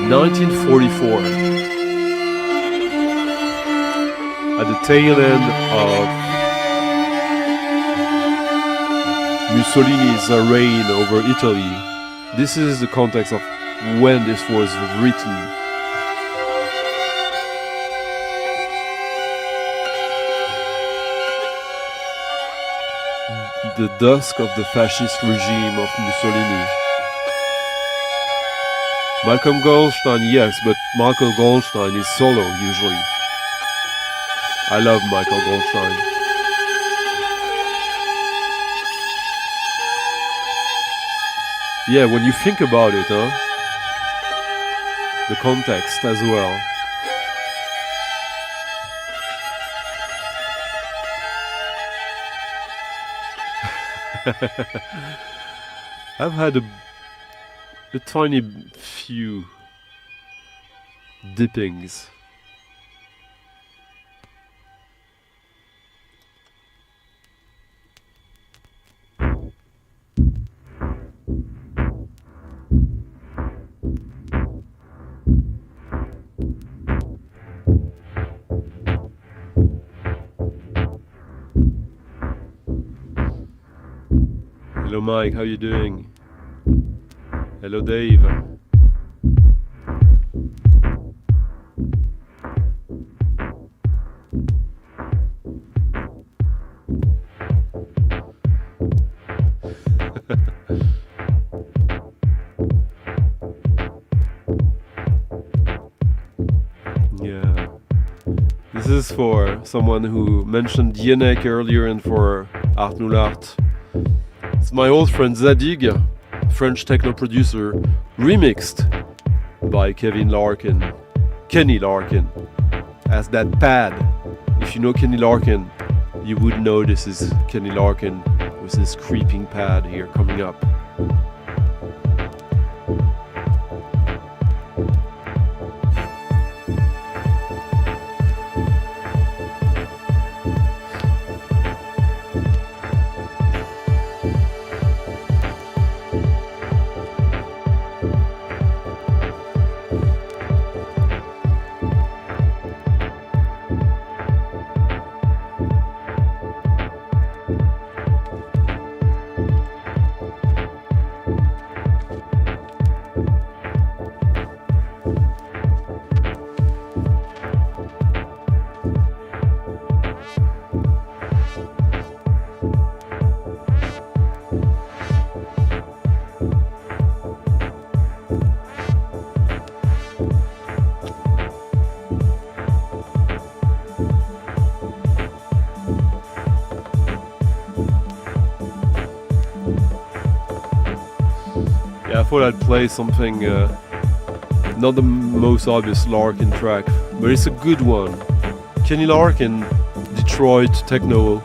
1944. At the tail end of Mussolini's reign over Italy. This is the context of when this was written. The dusk of the fascist regime of Mussolini. Malcolm Goldstein, yes, but Michael Goldstein is solo usually. I love Michael Goldstein. Yeah, when you think about it, huh? The context as well. I've had a tiny few dippings. Hello Mike, how you doing? Hello Dave. Yeah. This is for someone who mentioned Dienek earlier and for Art Nullart. It's my old friend Zadig, French techno producer, remixed by Kenny Larkin, as that pad. If you know Kenny Larkin, you would know this is Kenny Larkin with this creeping pad here coming up. I thought I'd play something, not the most obvious Larkin track, but it's a good one. Kenny Larkin, Detroit techno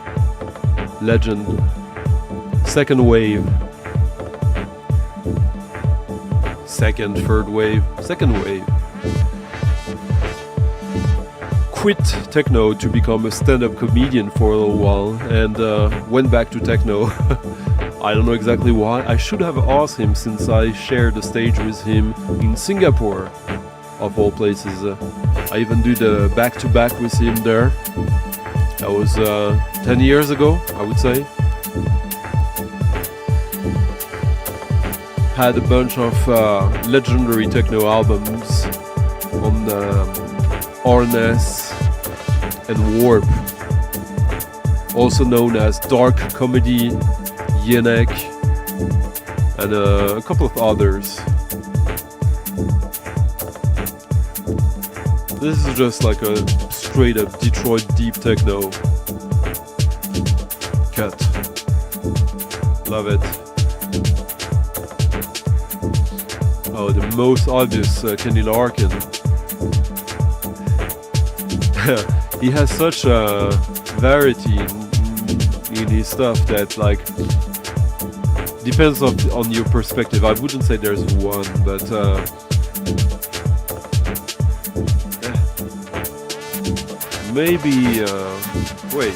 legend, second wave, third wave, second wave. Quit techno to become a stand-up comedian for a little while and went back to techno. I don't know exactly why. I should have asked him since I shared the stage with him in Singapore, of all places. I even did a back-to-back with him there. That was 10 years ago, I would say. had a bunch of legendary techno albums on RNS and Warp, also known as Dark Comedy, Yenek, and a couple of others. This is just like a straight up Detroit deep techno cut. Love it. Oh, the most obvious Kenny Larkin. He has such a variety in his stuff that, like, depends on your perspective. I wouldn't say there's one, but maybe wait.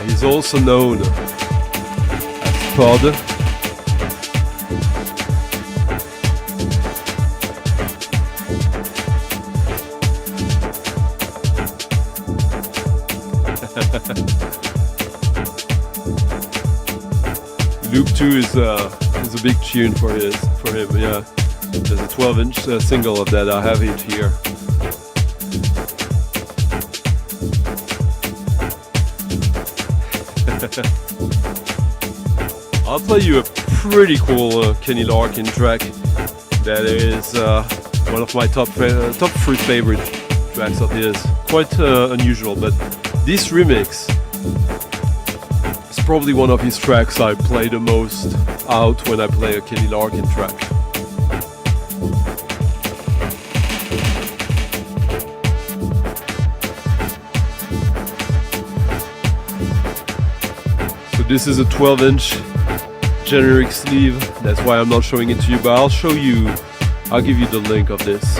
He's also known as Pod. Loop 2 is a big tune for him. Yeah, there's a 12-inch single of that. I have it here. I'll play you a pretty cool Kenny Larkin track that is one of my top 3 favorite tracks of his. Quite unusual, but this remix is probably one of his tracks I play the most out when I play a Kenny Larkin track. So this is a 12-inch generic sleeve, that's why I'm not showing it to you, but I'll give you the link of this.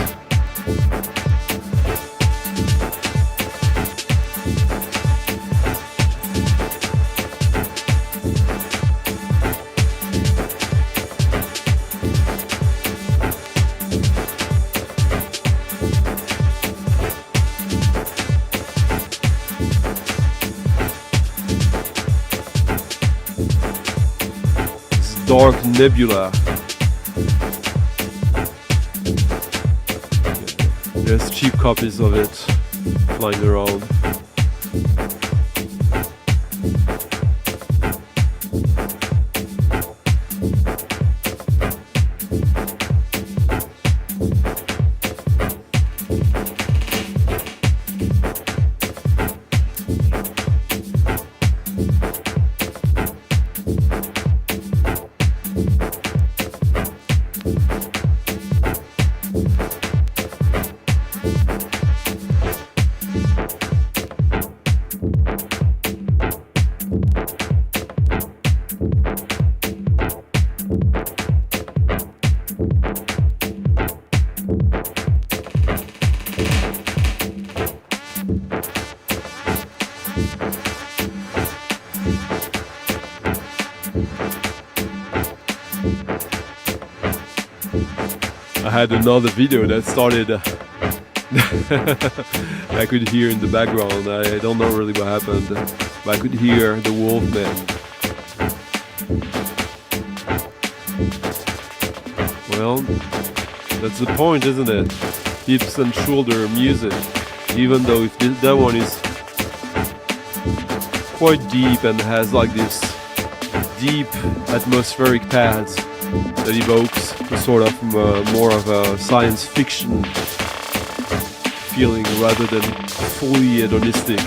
Dark Nebula. There's cheap copies of it flying around. I had another video that started I could hear in the background. I don't know really what happened, but I could hear the Wolfman. Well, that's the point, isn't it? Hips and shoulder music, even though if that one is quite deep and has like this deep atmospheric pads that evokes a sort of more of a science fiction feeling rather than fully hedonistic.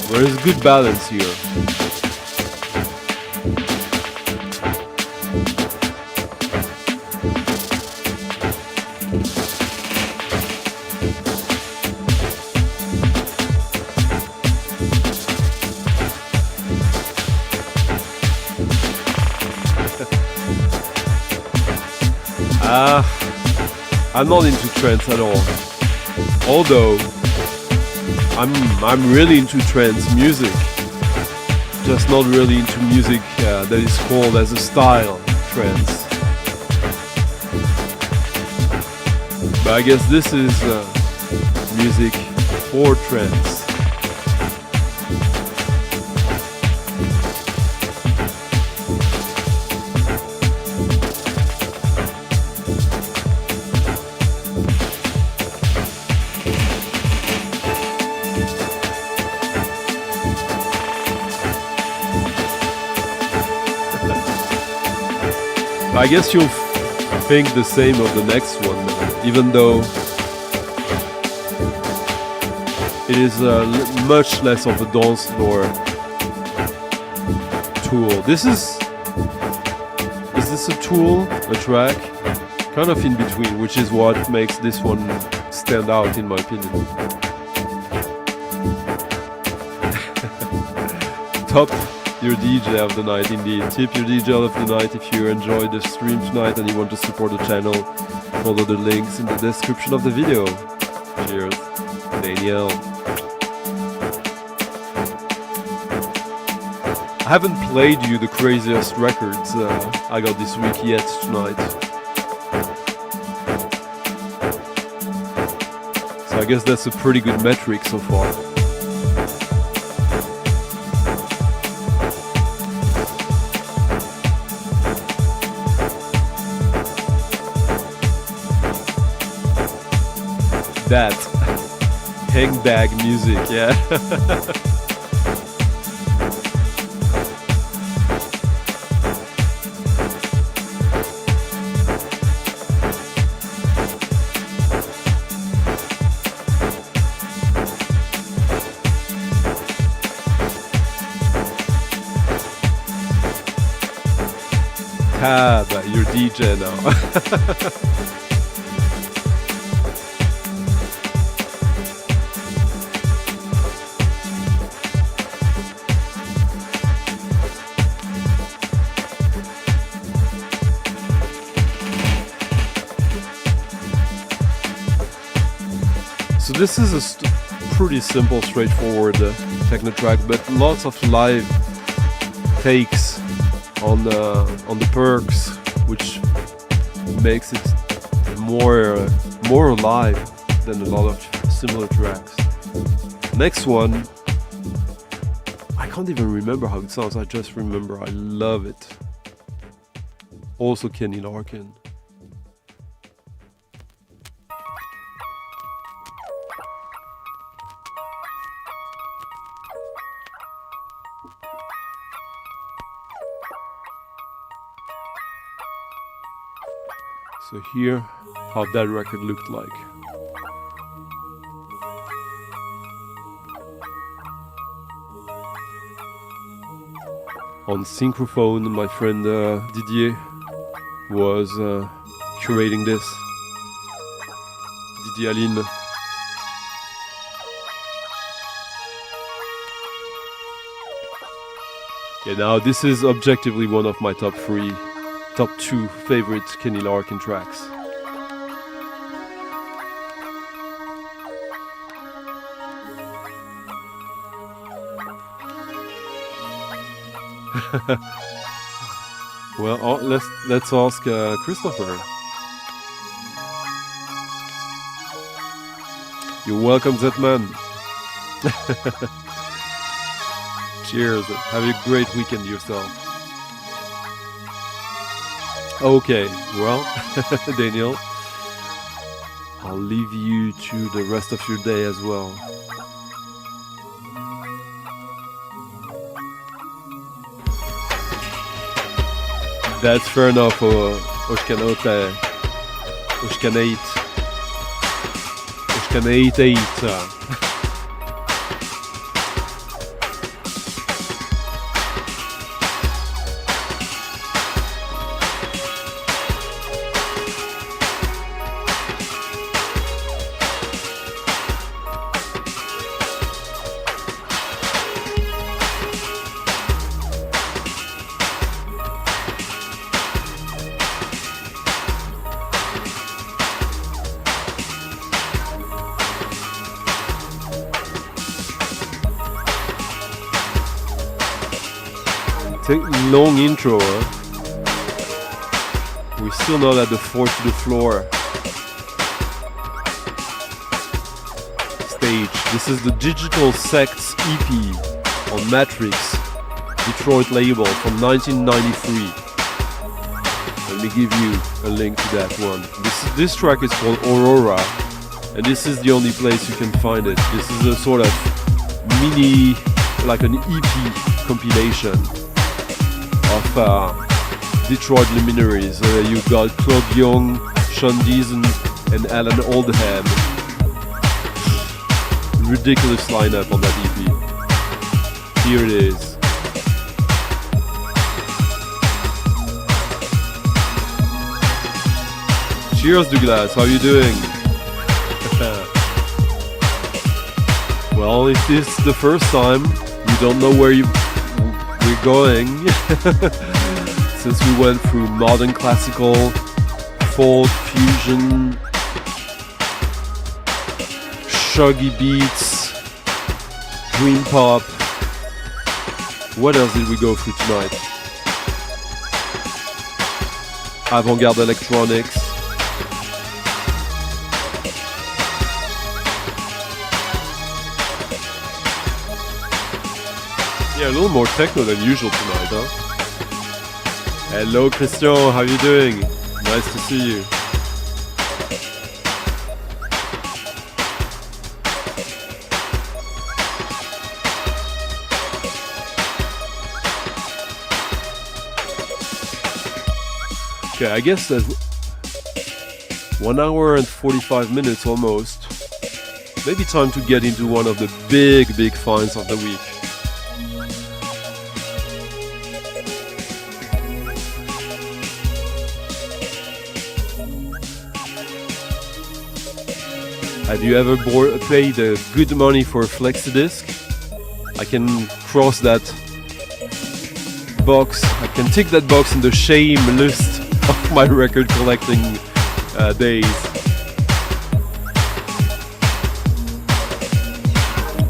There is a good balance here. I'm not into trance at all. Although I'm really into trance music, just not really into music that is called as a style trance. But I guess this is music for trance. I guess you'll think the same of the next one, even though it is much less of a dance floor tool. Is this a tool, a track? Kind of in between, which is what makes this one stand out in my opinion. Top your DJ of the night, indeed. Tip your DJ of the night if you enjoyed the stream tonight and you want to support the channel. Follow the links in the description of the video. Cheers, Daniel. I haven't played you the craziest records I got this week yet tonight. So I guess that's a pretty good metric so far. That hang bag music, yeah. Tab, you're DJ now. So this is a pretty simple, straightforward techno track, but lots of live takes on the perks, which makes it more alive than a lot of similar tracks. Next one, I can't even remember how it sounds. I just remember I love it. Also Kenny Larkin. So here, how that record looked like. On Synchrophone, my friend Didier was curating this. Didier Aline. Okay, now this is objectively one of my top 2 favorite Kenny Larkin tracks. Well, let's ask Christopher. You're welcome, Zetman. Cheers. Have a great weekend yourself. Okay, well, Daniel, I'll leave you to the rest of your day as well. That's fair enough, Oshkanate. long intro, huh? We're still not at the 4 to the floor stage. This is the Digital Sects EP on Matrix, Detroit label from 1993. Let me give you a link to that one. This track is called Aurora, and this is the only place you can find it. This is a sort of mini, like an EP compilation of Detroit luminaries. You've got Claude Young, Sean Deason, and Alan Oldham. Ridiculous lineup on that EP. Here it is. Cheers, Douglas. How are you doing? Well, if this is the first time, you don't know where we're going. Since we went through modern classical, folk, fusion, shuggy beats, dream pop. What else did we go through tonight? Avant-garde electronics. Yeah, a little more techno than usual tonight, huh? Hello, Christian, how are you doing? Nice to see you. Okay, I guess that 1 hour and 45 minutes almost. Maybe time to get into one of the big finds of the week. Have you ever paid good money for a flexi disc? I can cross that box. I can tick that box in the shame list of my record collecting days.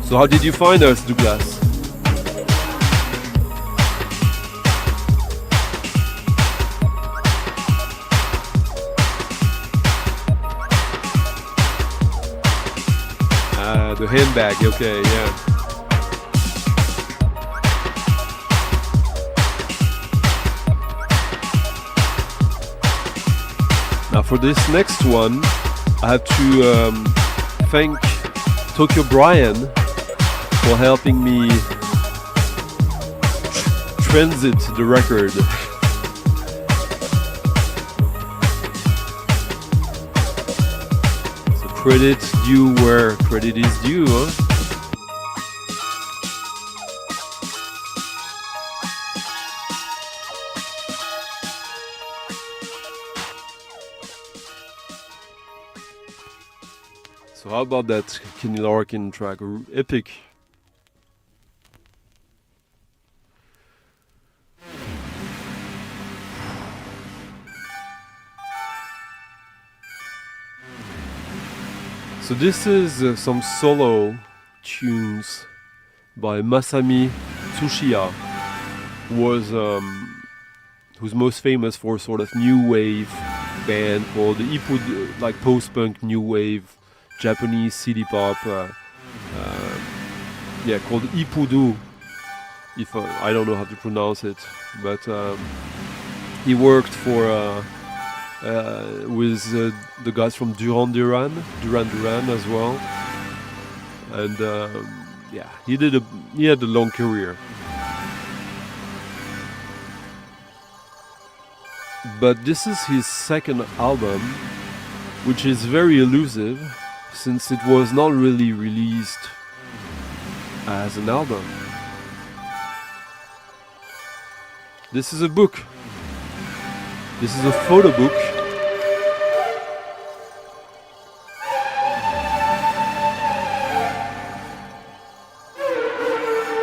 So how did you find us, Douglas? The handbag, okay, yeah. Now for this next one, I have to thank Tokyo Brian for helping me transit the record. Credit due where credit is due, huh? So how about that Kenny Larkin track? Epic. So this is some solo tunes by Masami Tsuchiya, who's most famous for sort of new wave band called Ipudu, like post-punk new wave Japanese city pop, called Ipudu. If I don't know how to pronounce it, but he worked for. With the guys from Duran Duran as well, and he had a long career. But this is his second album, which is very elusive since it was not really released as an album. This is a book. This is a photo book.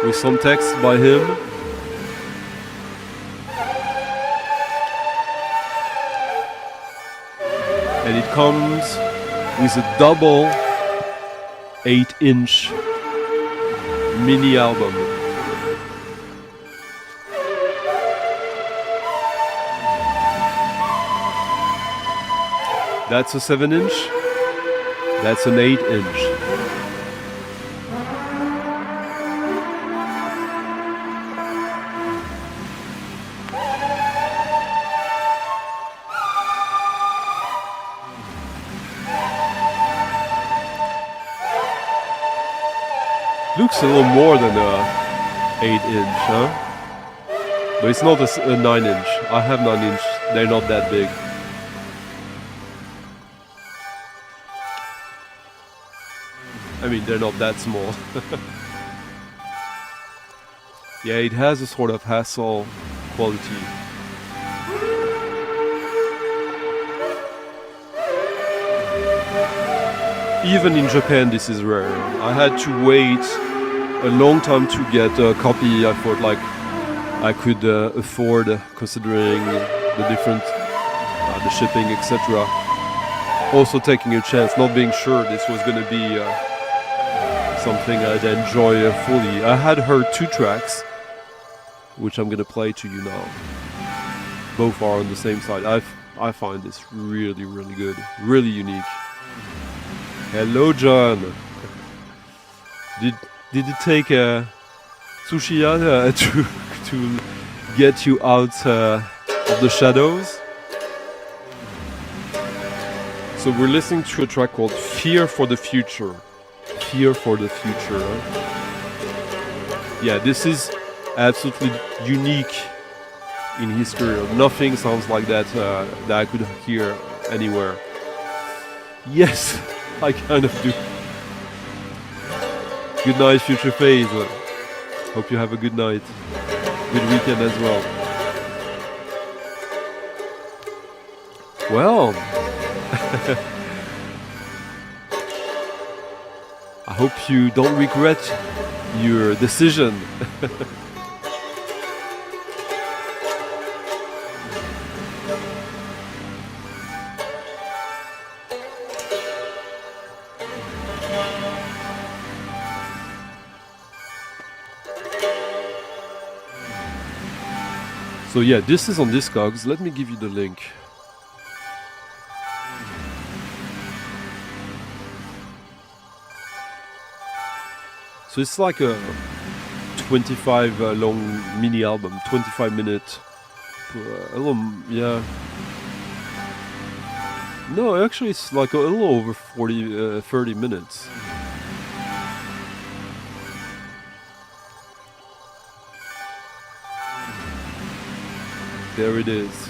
With some text by him. And it comes with a double 8-inch mini album. That's a 7-inch. That's an 8-inch. Looks a little more than a 8-inch, huh? But it's not a 9-inch. I have 9-inch. They're not that big. I mean, they're not that small. Yeah, it has a sort of hassle quality. Even in Japan, this is rare. I had to wait a long time to get a copy. I thought like I could afford, considering the different, the shipping, etc. Also taking a chance, not being sure this was going to be something I'd enjoy fully. I had heard 2 tracks, which I'm going to play to you now. Both are on the same side. I find this really, really good, really unique. Hello, John. Did it take Tsuchiya to get you out of the shadows? So we're listening to a track called Fear for the Future. Fear for the Future. Yeah, this is absolutely unique in history. Nothing sounds like that that I could hear anywhere. Yes, I kind of do. Good night, Future Phase. Hope you have a good night. Good weekend as well. Well, I hope you don't regret your decision. So yeah, this is on Discogs. Let me give you the link. So it's like a 25 long mini album, 25 minute. Yeah. No, actually it's like a little over 30 minutes. There it is.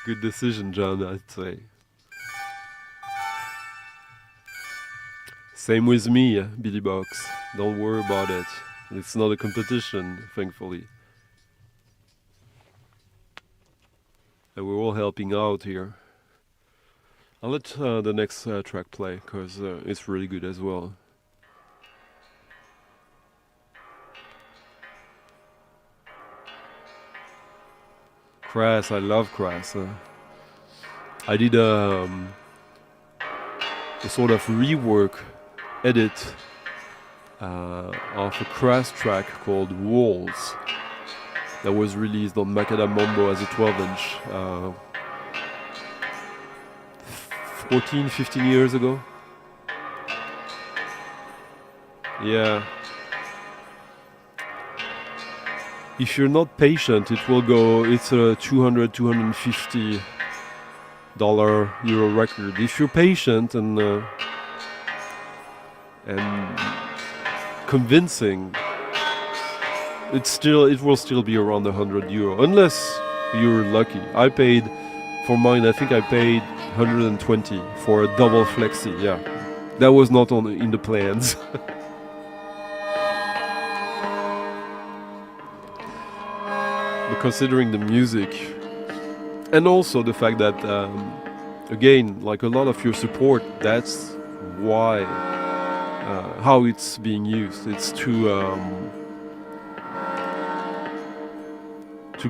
Good decision, John, I'd say. Same with me, Billy Box. Don't worry about it. It's not a competition, thankfully. And we're all helping out here. I'll let the next track play, because it's really good as well. Crass, I love Crass. I did a sort of rework edit of a Crass track called Walls that was released on Macadam Mambo as a 12-inch 14, 15 years ago. Yeah. If you're not patient, it will go, it's a $200, $250 Euro record. If you're patient and convincing, it will still be around €100, unless you're lucky. I paid for mine, I think I paid 120 for a double flexi. Yeah, that was not in the plans. But considering the music and also the fact that again, like a lot of your support, that's why how it's being used. It's to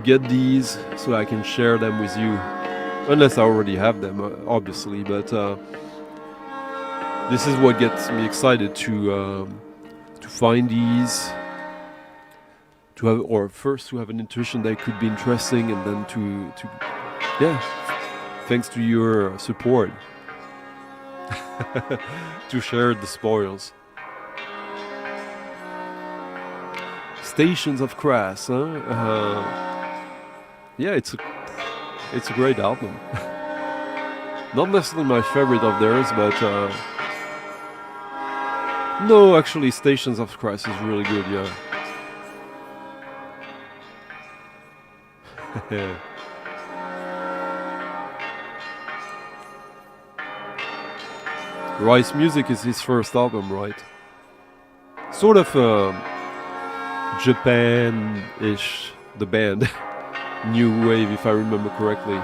get these so I can share them with you, unless I already have them, obviously. But this is what gets me excited to find these to have, or first to have an intuition that could be interesting, and then to yeah, thanks to your support, to share the spoils. Stations of Crass, huh? Yeah, it's a great album. Not necessarily my favorite of theirs, but no, actually, Stations of Crass is really good. Yeah. Rice Music is his first album, right? Sort of Japan-ish, the band. New wave, if I remember correctly.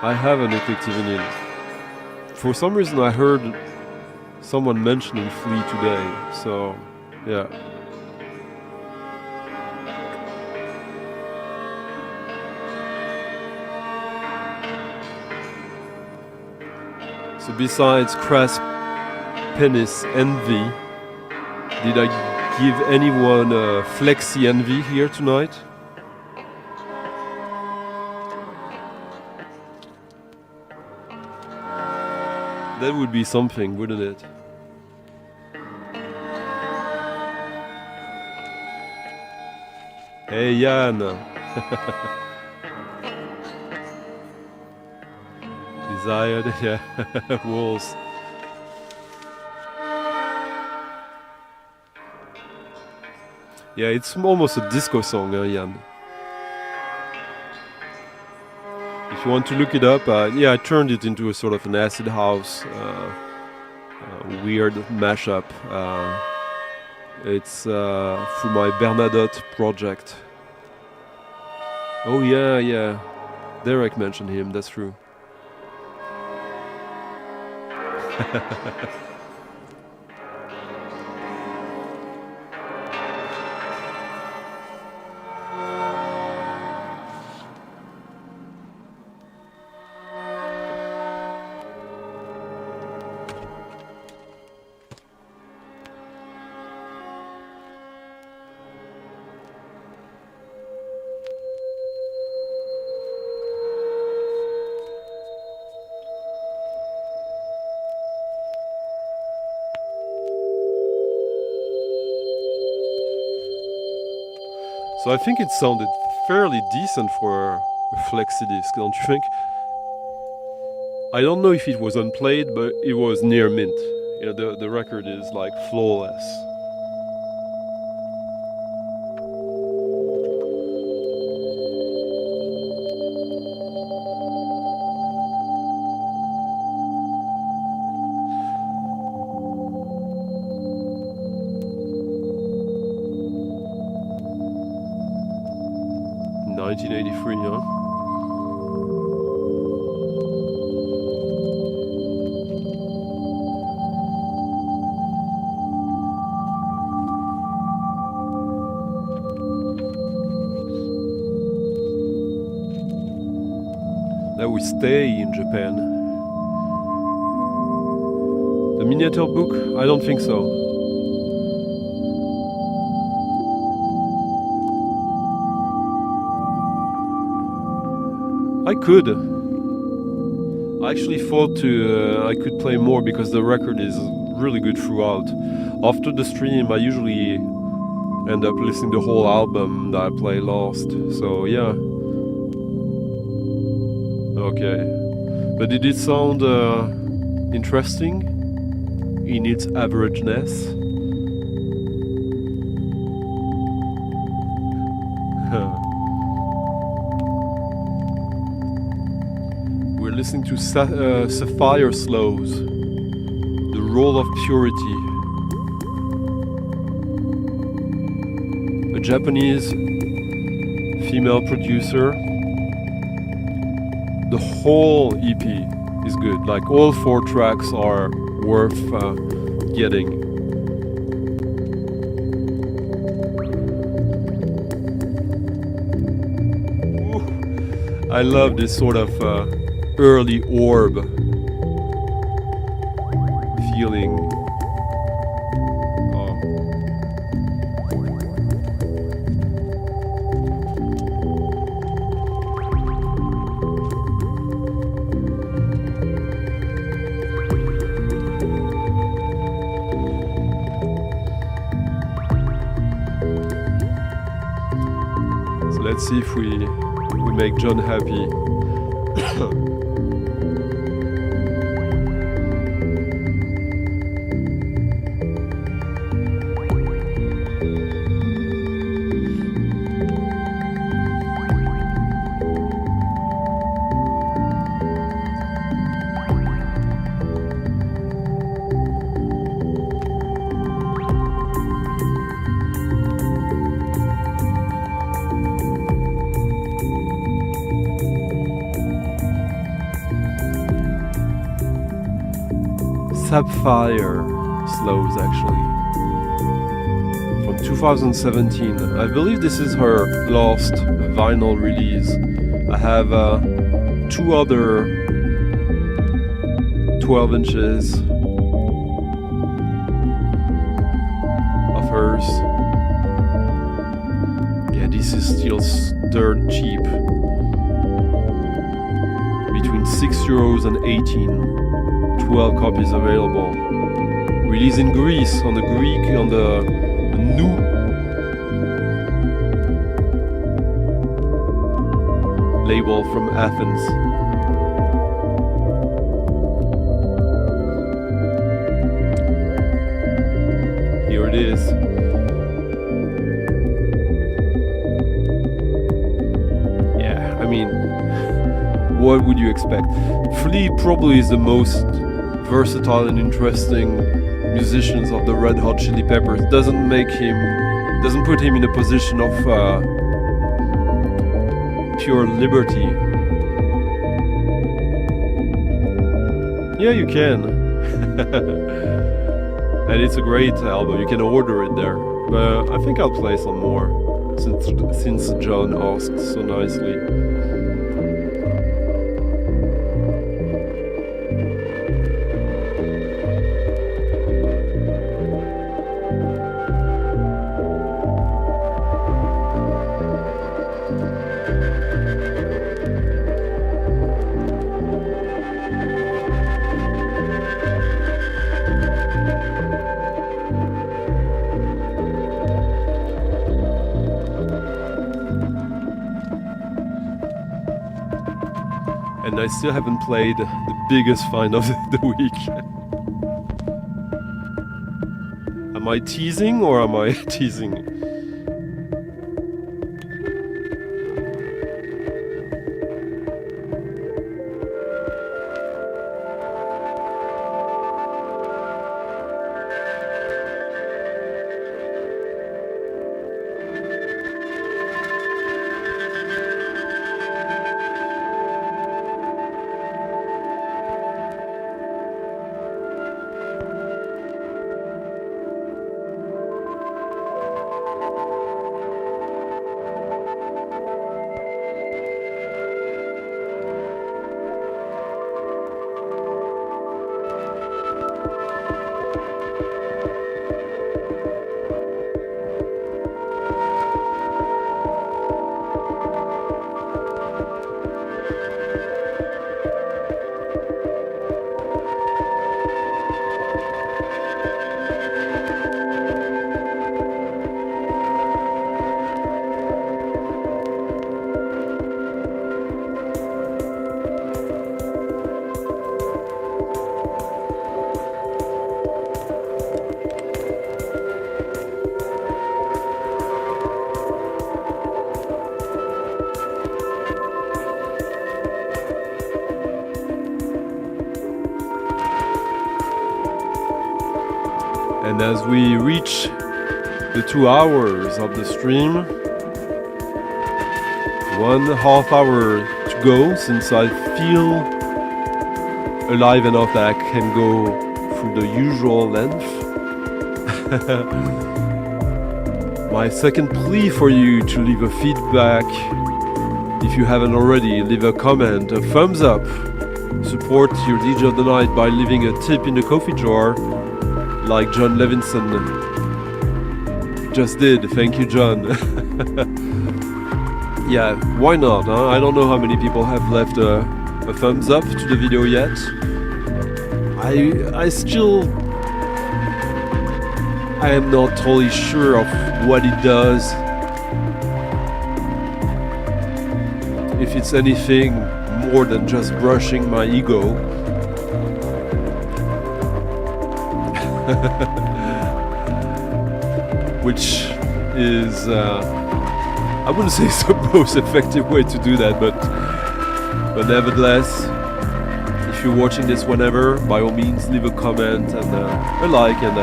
I have an eclectic vinyl. For some reason I heard someone mentioning Flea today, so yeah. So besides Crass Penis Envy, did I give anyone a flexi envy here tonight? That would be something, wouldn't it? Hey Jan! Desired, yeah, walls. Yeah, it's almost a disco song, Jan. If you want to look it up, yeah, I turned it into a sort of an acid house, weird mashup. It's through my Bernadotte project. Oh yeah, yeah. Derek mentioned him, that's true. So I think it sounded fairly decent for a flexi disc, don't you think? I don't know if it was unplayed, but it was near mint. You know, the record is like flawless. Huh? That we stay in Japan. The miniature book? I don't think so. I could. I actually thought I could play more because the record is really good throughout. After the stream, I usually end up listening to the whole album that I play last. So yeah. Okay. But did it sound interesting in its averageness? Listening to Sapphire Slows, The Role of Purity, a Japanese female producer. The whole EP is good, like all 4 tracks are worth getting. Ooh, I love this sort of early orb feeling. Oh. So let's see if we make John happy. Sapphire slows, actually, from 2017. I believe this is her last vinyl release. I have 2 other 12 inches of hers. Yeah, this is still dirt cheap, between €6 and 18. 12 copies available. Released in Greece on the new label from Athens. Here it is. Yeah, I mean, what would you expect? Flea probably is the most versatile and interesting musicians of the Red Hot Chili Peppers. Doesn't put him in a position of pure liberty. Yeah, you can. And it's a great album. You can order it there. But I think I'll play some more since John asked so nicely. And I still haven't played the biggest find of the week. Am I teasing or am I teasing? And as we reach the 2 hours of the stream, 1.5 hour to go, since I feel alive enough that I can go through the usual length. My second plea for you to leave a feedback, if you haven't already, leave a comment, a thumbs up, support your DJ of the night by leaving a tip in the coffee jar, like John Levinson just did. Thank you, John. Yeah, why not? Huh? I don't know how many people have left a thumbs up to the video yet. I am not totally sure of what it does. If it's anything more than just brushing my ego. Which is, I wouldn't say it's the most effective way to do that, but nevertheless, if you're watching this whenever, by all means leave a comment and a like and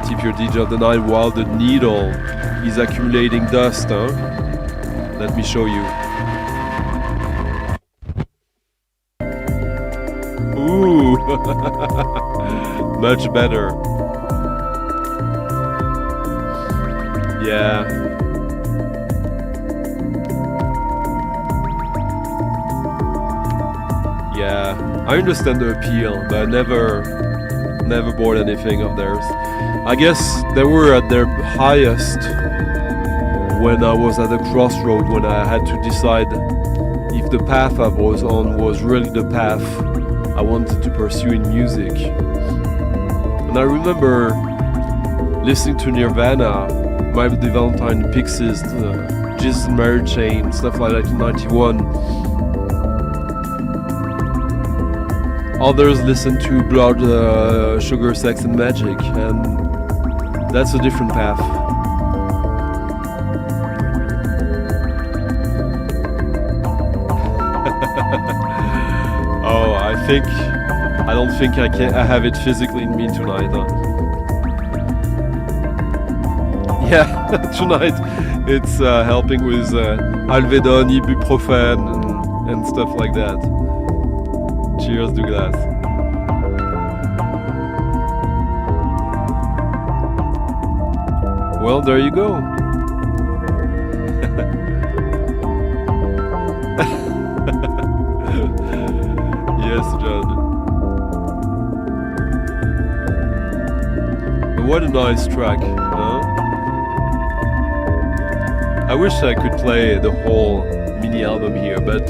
tip your DJ of the night while the needle is accumulating dust. Huh? Let me show you. Ooh, much better. Yeah. Yeah, I understand the appeal, but I never bought anything of theirs. I guess they were at their highest when I was at a crossroad, when I had to decide if the path I was on was really the path I wanted to pursue in music. And I remember listening to Nirvana, Michael the Valentine, the Pixies, Jesus and Mary Chain, stuff like that in 91. Others listen to Blood, Sugar, Sex and Magic, and that's a different path. Oh, I don't think I have it physically in me tonight. Yeah, tonight it's helping with Alvedon, ibuprofen, and stuff like that. Cheers, Douglas. Well, there you go. Yes, John. What a nice track, huh? I wish I could play the whole mini album here, but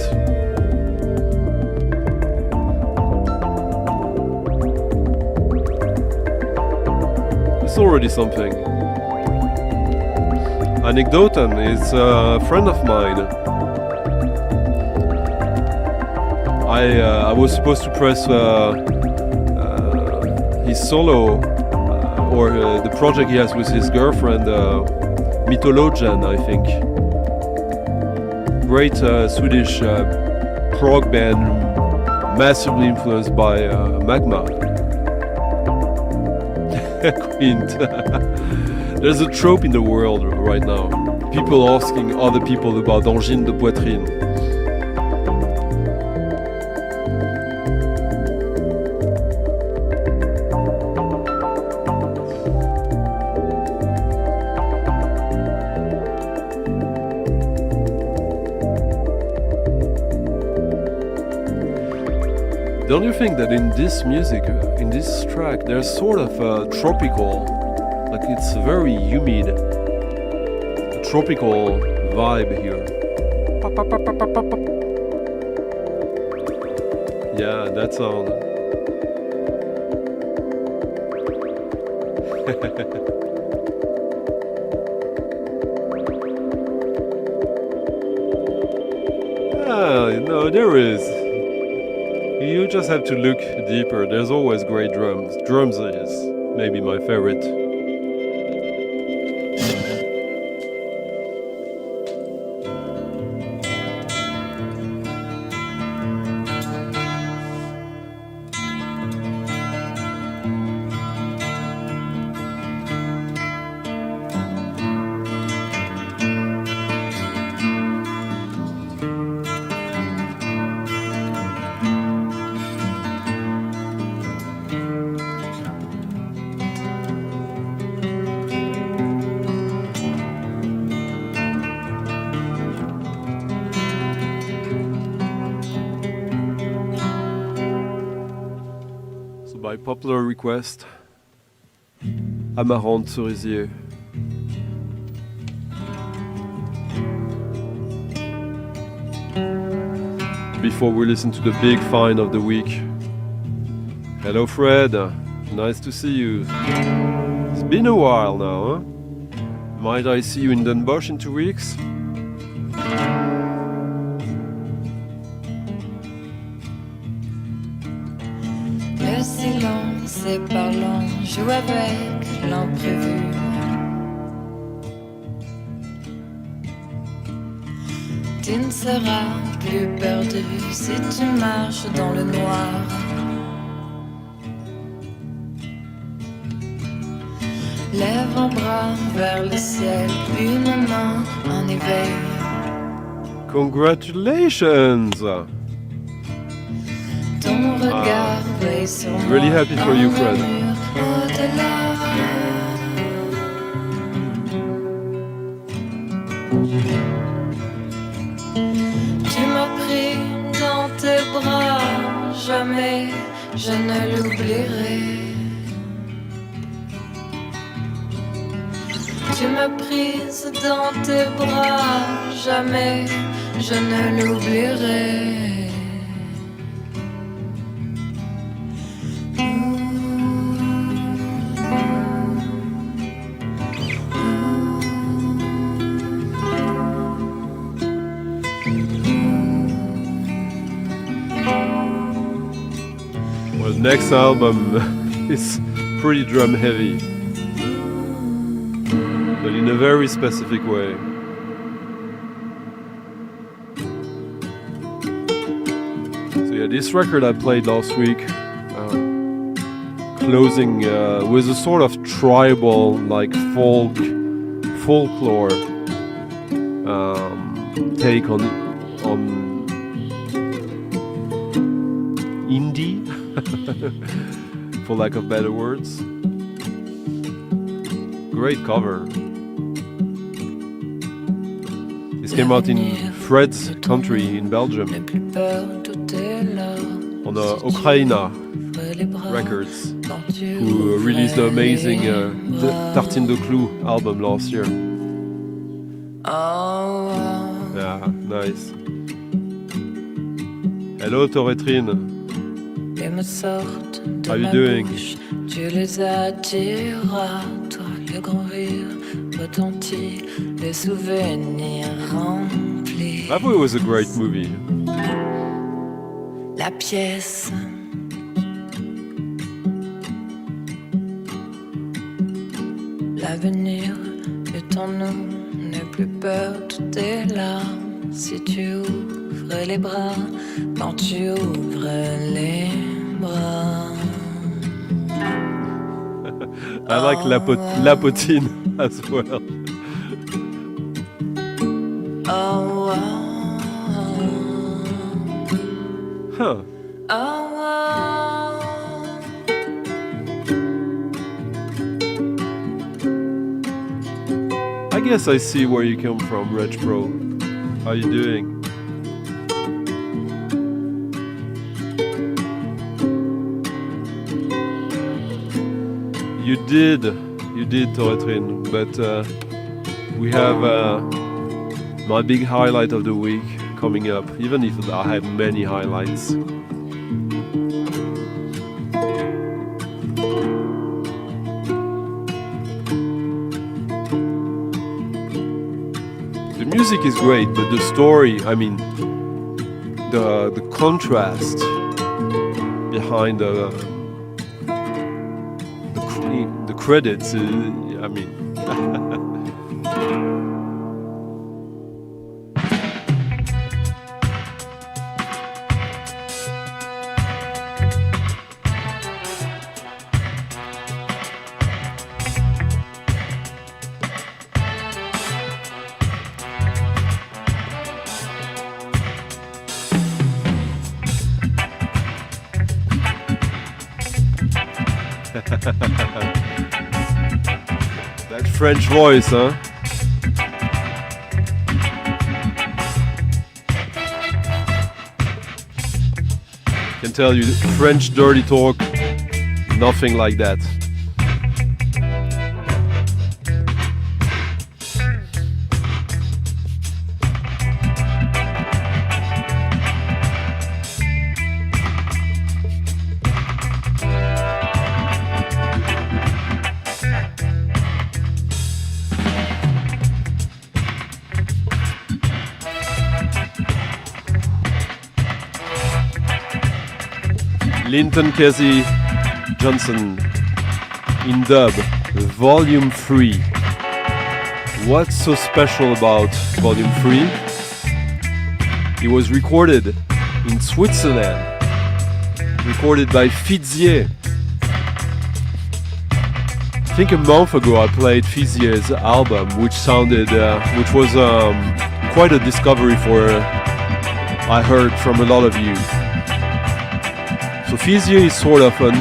it's already something. Anecdotan is a friend of mine. I was supposed to press his solo or the project he has with his girlfriend, Mythologian, I think. Great Swedish prog band, massively influenced by Magma. Quint. There's a trope in the world right now. People asking other people about angine de poitrine. Don't you think that in this music, in this track, there's sort of a tropical, like it's very humid, a tropical vibe here. Yeah, that sound. No, there is. You just have to look deeper. There's always great drums. Drums is maybe my favorite. by popular request, Amarante Cerisier. Before we listen to the big find of the week. Hello Fred, nice to see you. It's been a while now, huh? Might I see you in Den Bosch in 2 weeks? Le silence est parlant, joue avec l'imprévu. Tu ne seras plus perdu si tu marches dans le noir. Lève un bras vers le ciel, puis une main en éveil. Congratulations! Ton regard veille sur moi. Really happy for you, Fred. Tu m'as pris dans tes bras, jamais je ne l'oublierai. Tu m'as prise dans tes bras, jamais je ne l'oublierai. Well, next album is pretty drum heavy, but in a very specific way. So yeah, this record I played last week, closing with a sort of tribal, like folklore take on indie, for lack of better words. Great cover. This came out in Fred's country in Belgium, on Ukraina Records, who released the amazing Tartine de Clou album last year. Yeah, nice. Hello Toretrine. How you doing? Tu les attireras, toi le grand rire retentit, les souvenirs remplis. I thought it was a great movie. La pièce. L'avenir est en nous, n'aie plus peur, tout est là. Si tu ouvres les bras, quand tu ouvres les bras. I like Lapotine as well. Oh, Huh. I guess I see where you come from, Reg Pro. How you doing? You did, Toretrin, but we have my big highlight of the week coming up, even if I have many highlights. The music is great, but the story, I mean, the contrast behind the credits, I mean. That French voice, huh? Can tell you, French dirty talk nothing like that. Linton Kesey Johnson in dub, volume 3. What's so special about volume 3? It was recorded in Switzerland, recorded by Fizier. I think a month ago I played Fizier's album, which was quite a discovery for I heard from a lot of you. So Fizier is sort of a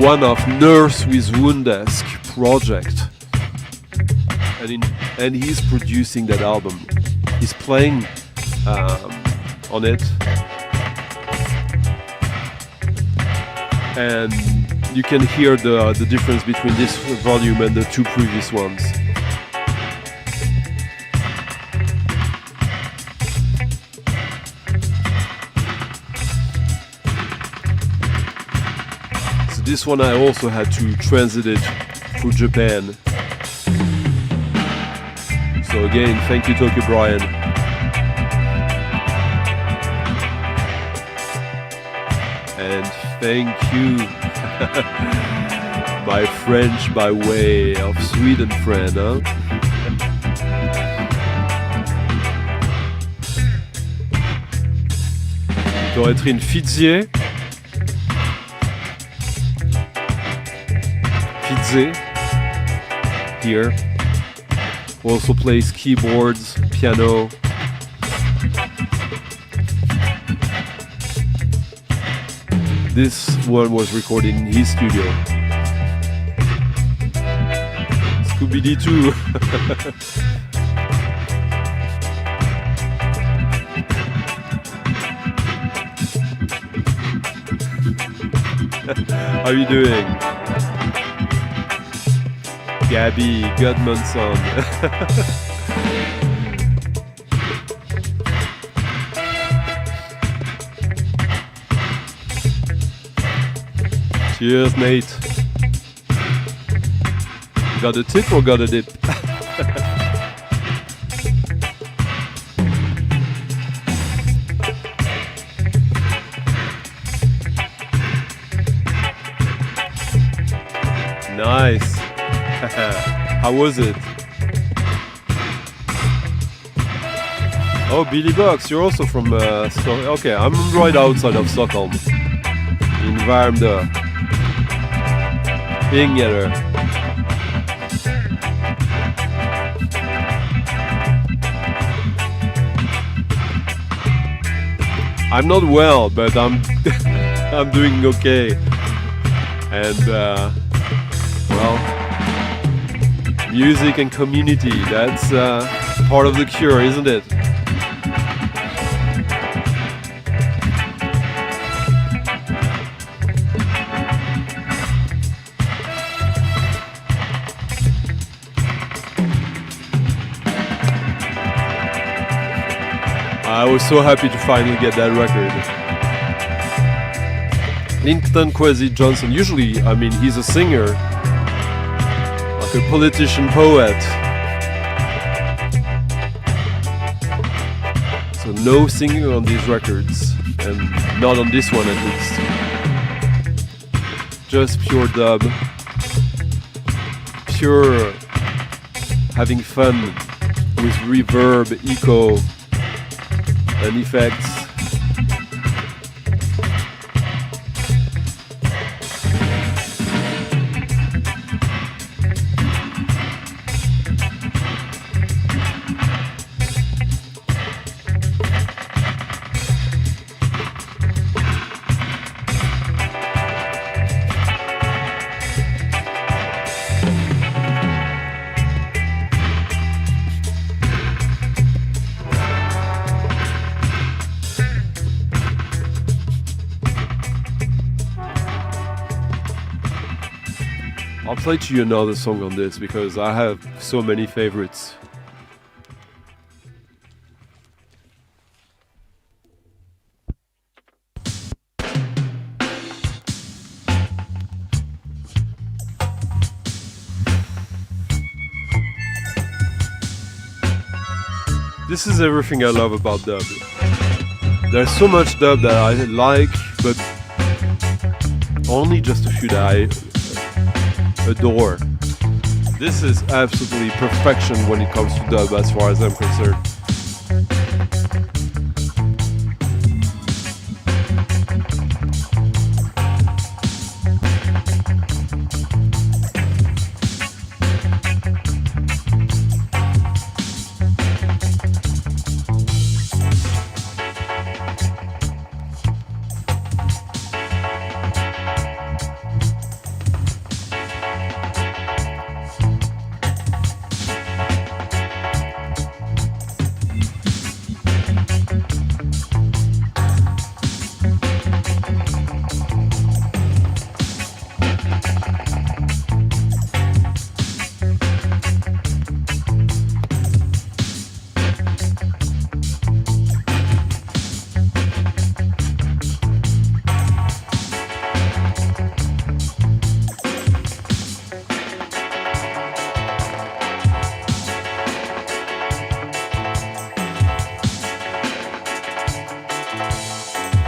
one-off Nurse with Wound-esque project, and he's producing that album. He's playing on it, and you can hear the difference between this volume and the two previous ones. This one I also had to transit it through Japan. So again, thank you Tokyo Brian. And thank you my French by way of Sweden friend, huh? Catherine Fizier. Here also plays keyboards, piano. This one was recorded in his studio. Scooby-Doo. How are you doing? Gabby Gudmundsson. Cheers, mate. Got a tip or got a dip? Nice. How was it? Oh, Billy Bucks, you're also from Stockholm. Okay, I'm right outside of Stockholm. In Värmdö. Ingeder. I'm not well, but I'm I'm doing okay. And well, music and community, that's part of the cure, isn't it? I was so happy to finally get that record. Linton Kwesi Johnson, usually, I mean, he's a singer, like a politician poet. So no singing on these records, and not on this one at least. Just pure dub, pure having fun with reverb, echo, and effects. I'll play to you another song on this because I have so many favorites. This is everything I love about dub. There's so much dub that I like, but only just a few that I adore. This is absolutely perfection when it comes to dub as far as I'm concerned.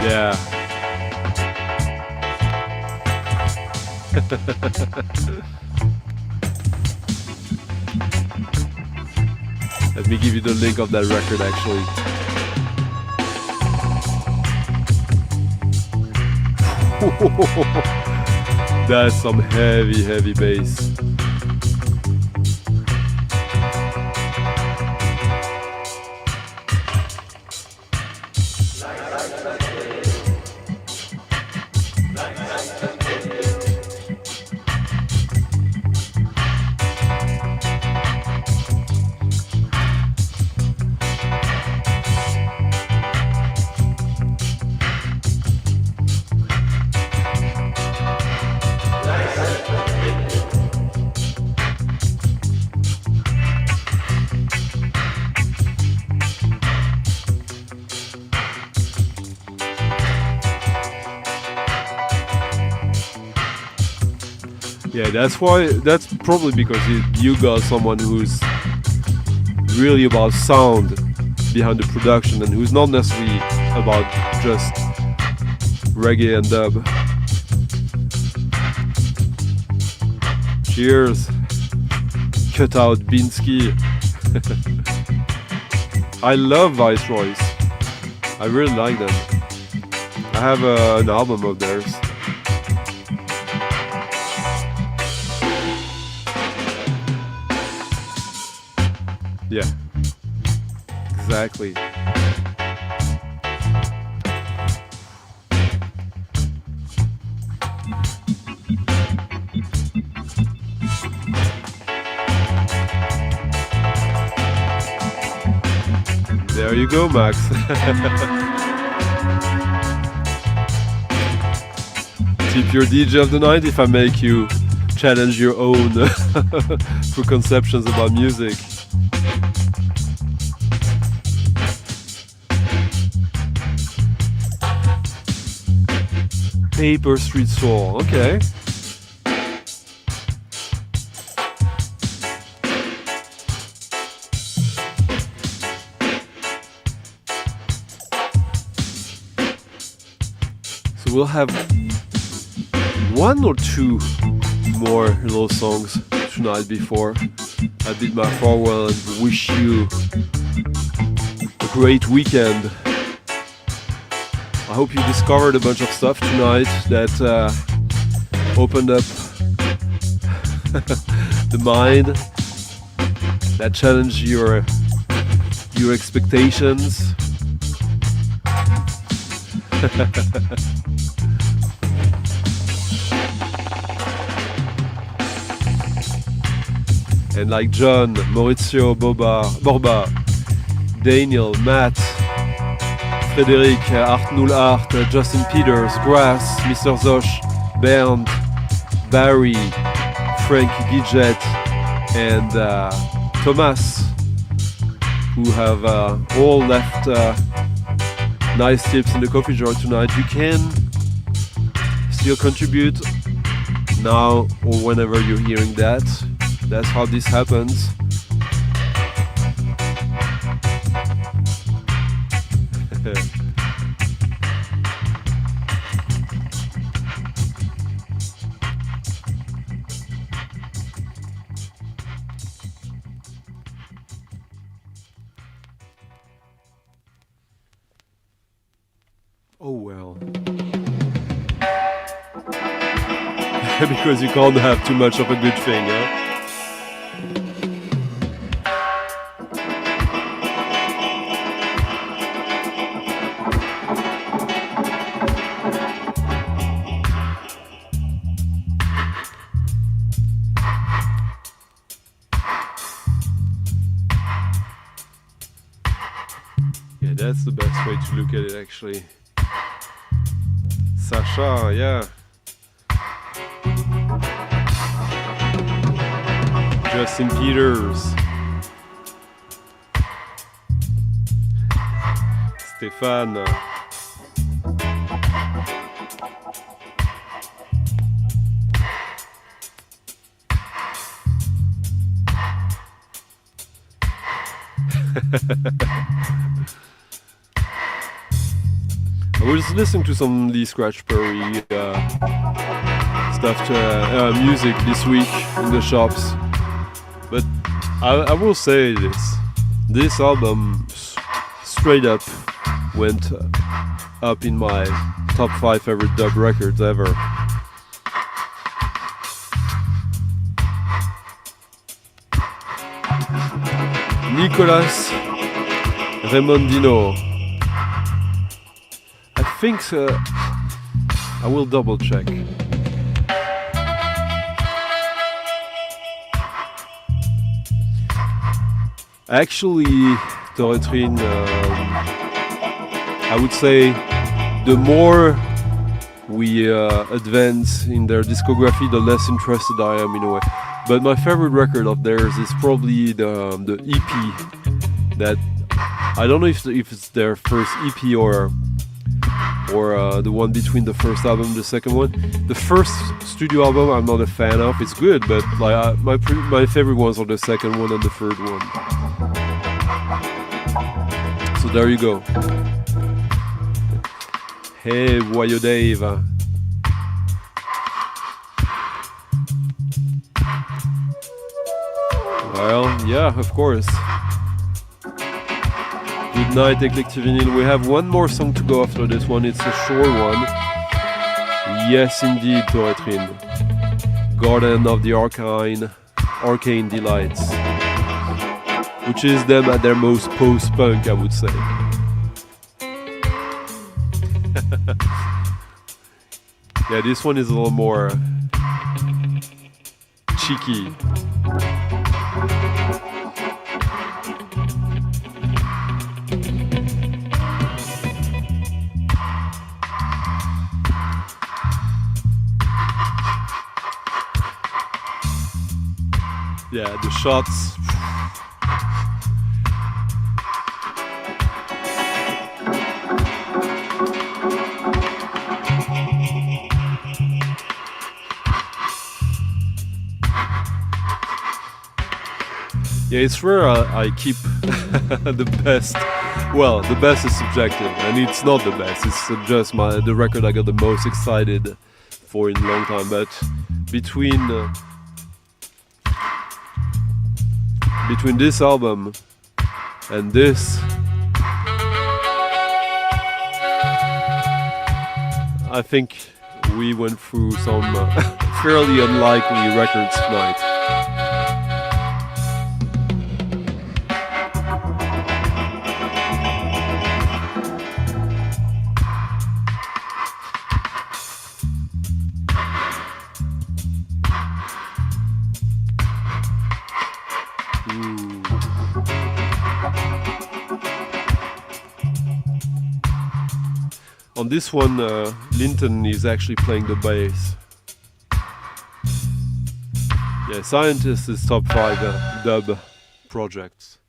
Yeah. Let me give you the link of that record actually. That's some heavy bass. Yeah, that's probably because you got someone who's really about sound behind the production and who's not necessarily about just reggae and dub. Cheers. Cut out Binsky. I love Viceroys. I really like them. I have an album of theirs. Yeah, exactly. There you go, Max. Tip your DJ of the night if I make you challenge your own preconceptions about music. Paper Street Soul, okay. So we'll have one or two more little songs tonight before I bid my farewell and wish you a great weekend. I hope you discovered a bunch of stuff tonight that opened up the mind, that challenged your expectations. And like John, Maurizio, Borba, Daniel, Matt, Frédéric, Art Null Art, Justin Peters, Grass, Mr. Zosh, Bernd, Barry, Frank, Gidget, and Thomas, who have all left nice tips in the coffee jar tonight. You can still contribute now or whenever you're hearing that. That's how this happens. Oh well. Because you can't have too much of a good thing, huh? Yeah, that's the best way to look at it, actually. Sacha, yeah. Justin Peters. Stéphane. I was listening to some Lee Scratch Perry stuff, music this week in the shops, but I will say this album straight up went up in my top 5 favorite dub records ever. Nicolas Remondino. I think so. I will double check. Actually, Toretrine, I would say the more we advance in their discography, the less interested I am in a way. But my favorite record of theirs is probably the EP. That I don't know if it's their first EP or the one between the first album and the second one. The first studio album I'm not a fan of. It's good, but like my favorite ones are the second one and the third one. So there you go. Hey, Voyou Dave. Well, yeah, of course. Good night, Eclectic Vinyl. We have one more song to go after this one. It's a short one. Yes, indeed, Toretrine. Garden of the Arcane Delights. Which is them at their most post-punk, I would say. Yeah, this one is a little more cheeky. Yeah, the shots. Yeah, it's rare I keep the best. Well, the best is subjective, and it's not the best. It's just the record I got the most excited for in a long time. But between this album and this, I think we went through some fairly unlikely records tonight. On this one, Linton is actually playing the bass. Yeah, Scientist is top 5 dub projects.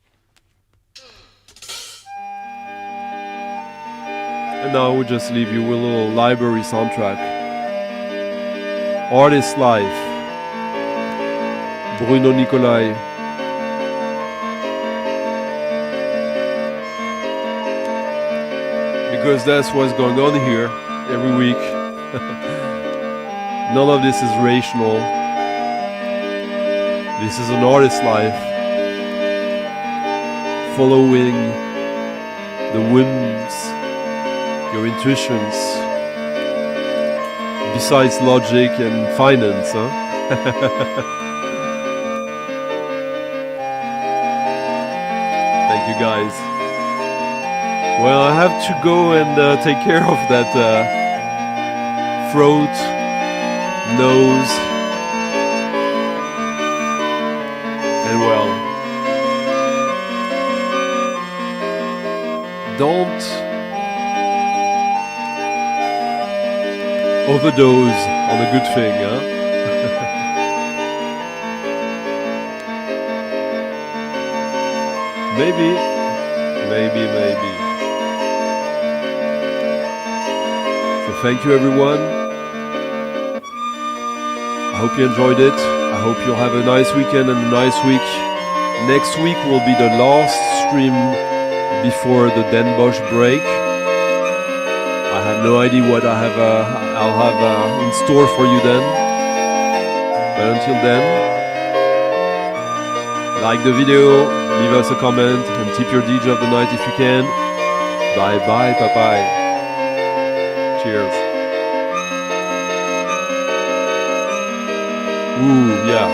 And now we just leave you with a little library soundtrack. Artist Life, Bruno Nicolai. Because that's what's going on here every week. None of this is rational. This is an artist's life, following the whims, your intuitions, besides logic and finance, huh? Thank you guys. Well, I have to go and take care of that throat, nose, and well, don't overdose on a good thing, huh? Maybe. So thank you everyone. I hope you enjoyed it. I hope you'll have a nice weekend and a nice week. Next week will be the last stream before the Den Bosch break. I have no idea what I'll have in store for you then. But until then, like the video, leave us a comment, and tip your DJ of the night if you can. Bye bye, bye. Cheers. Ooh, yeah.